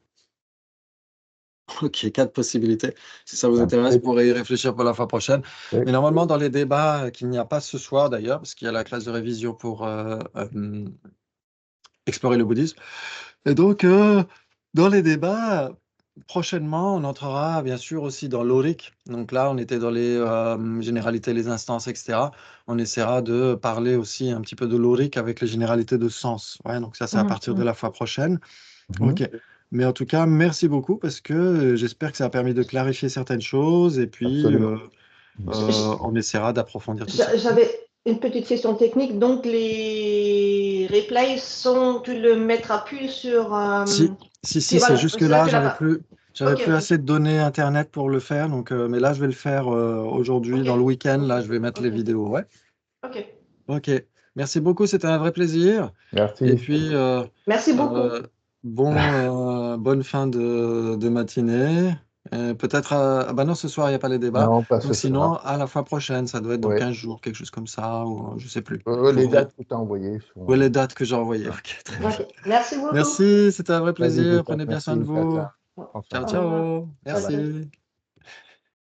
Ok, 4 possibilités. Si ça vous intéresse, vous pourrez y réfléchir pour la fois prochaine. Mais normalement, dans les débats qu'il n'y a pas ce soir d'ailleurs, parce qu'il y a la classe de révision pour explorer le bouddhisme. Et donc, dans les débats, prochainement, on entrera bien sûr aussi dans l'oric. Donc là, on était dans les généralités, les instances, etc. On essaiera de parler aussi un petit peu de l'oric avec les généralités de sens. Ouais, donc ça, c'est à partir de la fois prochaine. Ok. Mais en tout cas, merci beaucoup parce que j'espère que ça a permis de clarifier certaines choses et puis on essaiera d'approfondir tout ça. J'avais une petite question technique. Donc, les replays tu le mettras plus sur. Si, c'est voilà, c'est juste que là, j'avais plus Ok. assez de données Internet pour le faire. Donc, mais là, je vais le faire aujourd'hui, Ok. dans le week-end. Là, je vais mettre les vidéos. Ouais. Ok. Ok. Merci beaucoup. C'était un vrai plaisir. Et Merci. puis, Merci beaucoup. bonne fin de matinée. Peut-être, ah bah non, ce soir, il n'y a pas les débats. Non, pas Donc, ce sinon, soir. à la fois prochaine, ça doit être dans Oui. 15 jours, quelque chose comme ça, ou je sais plus. Les dates que tu as envoyées Ouais, les sont. dates que j'ai envoyées. Ok, très bien. Ok. Merci beaucoup. Merci, c'était un vrai Vas-y, plaisir. Prenez bien soin de merci. Ciao, vous. ciao. Prends soin Ciao, de Au toi. revoir. ciao. Bye bye. Merci.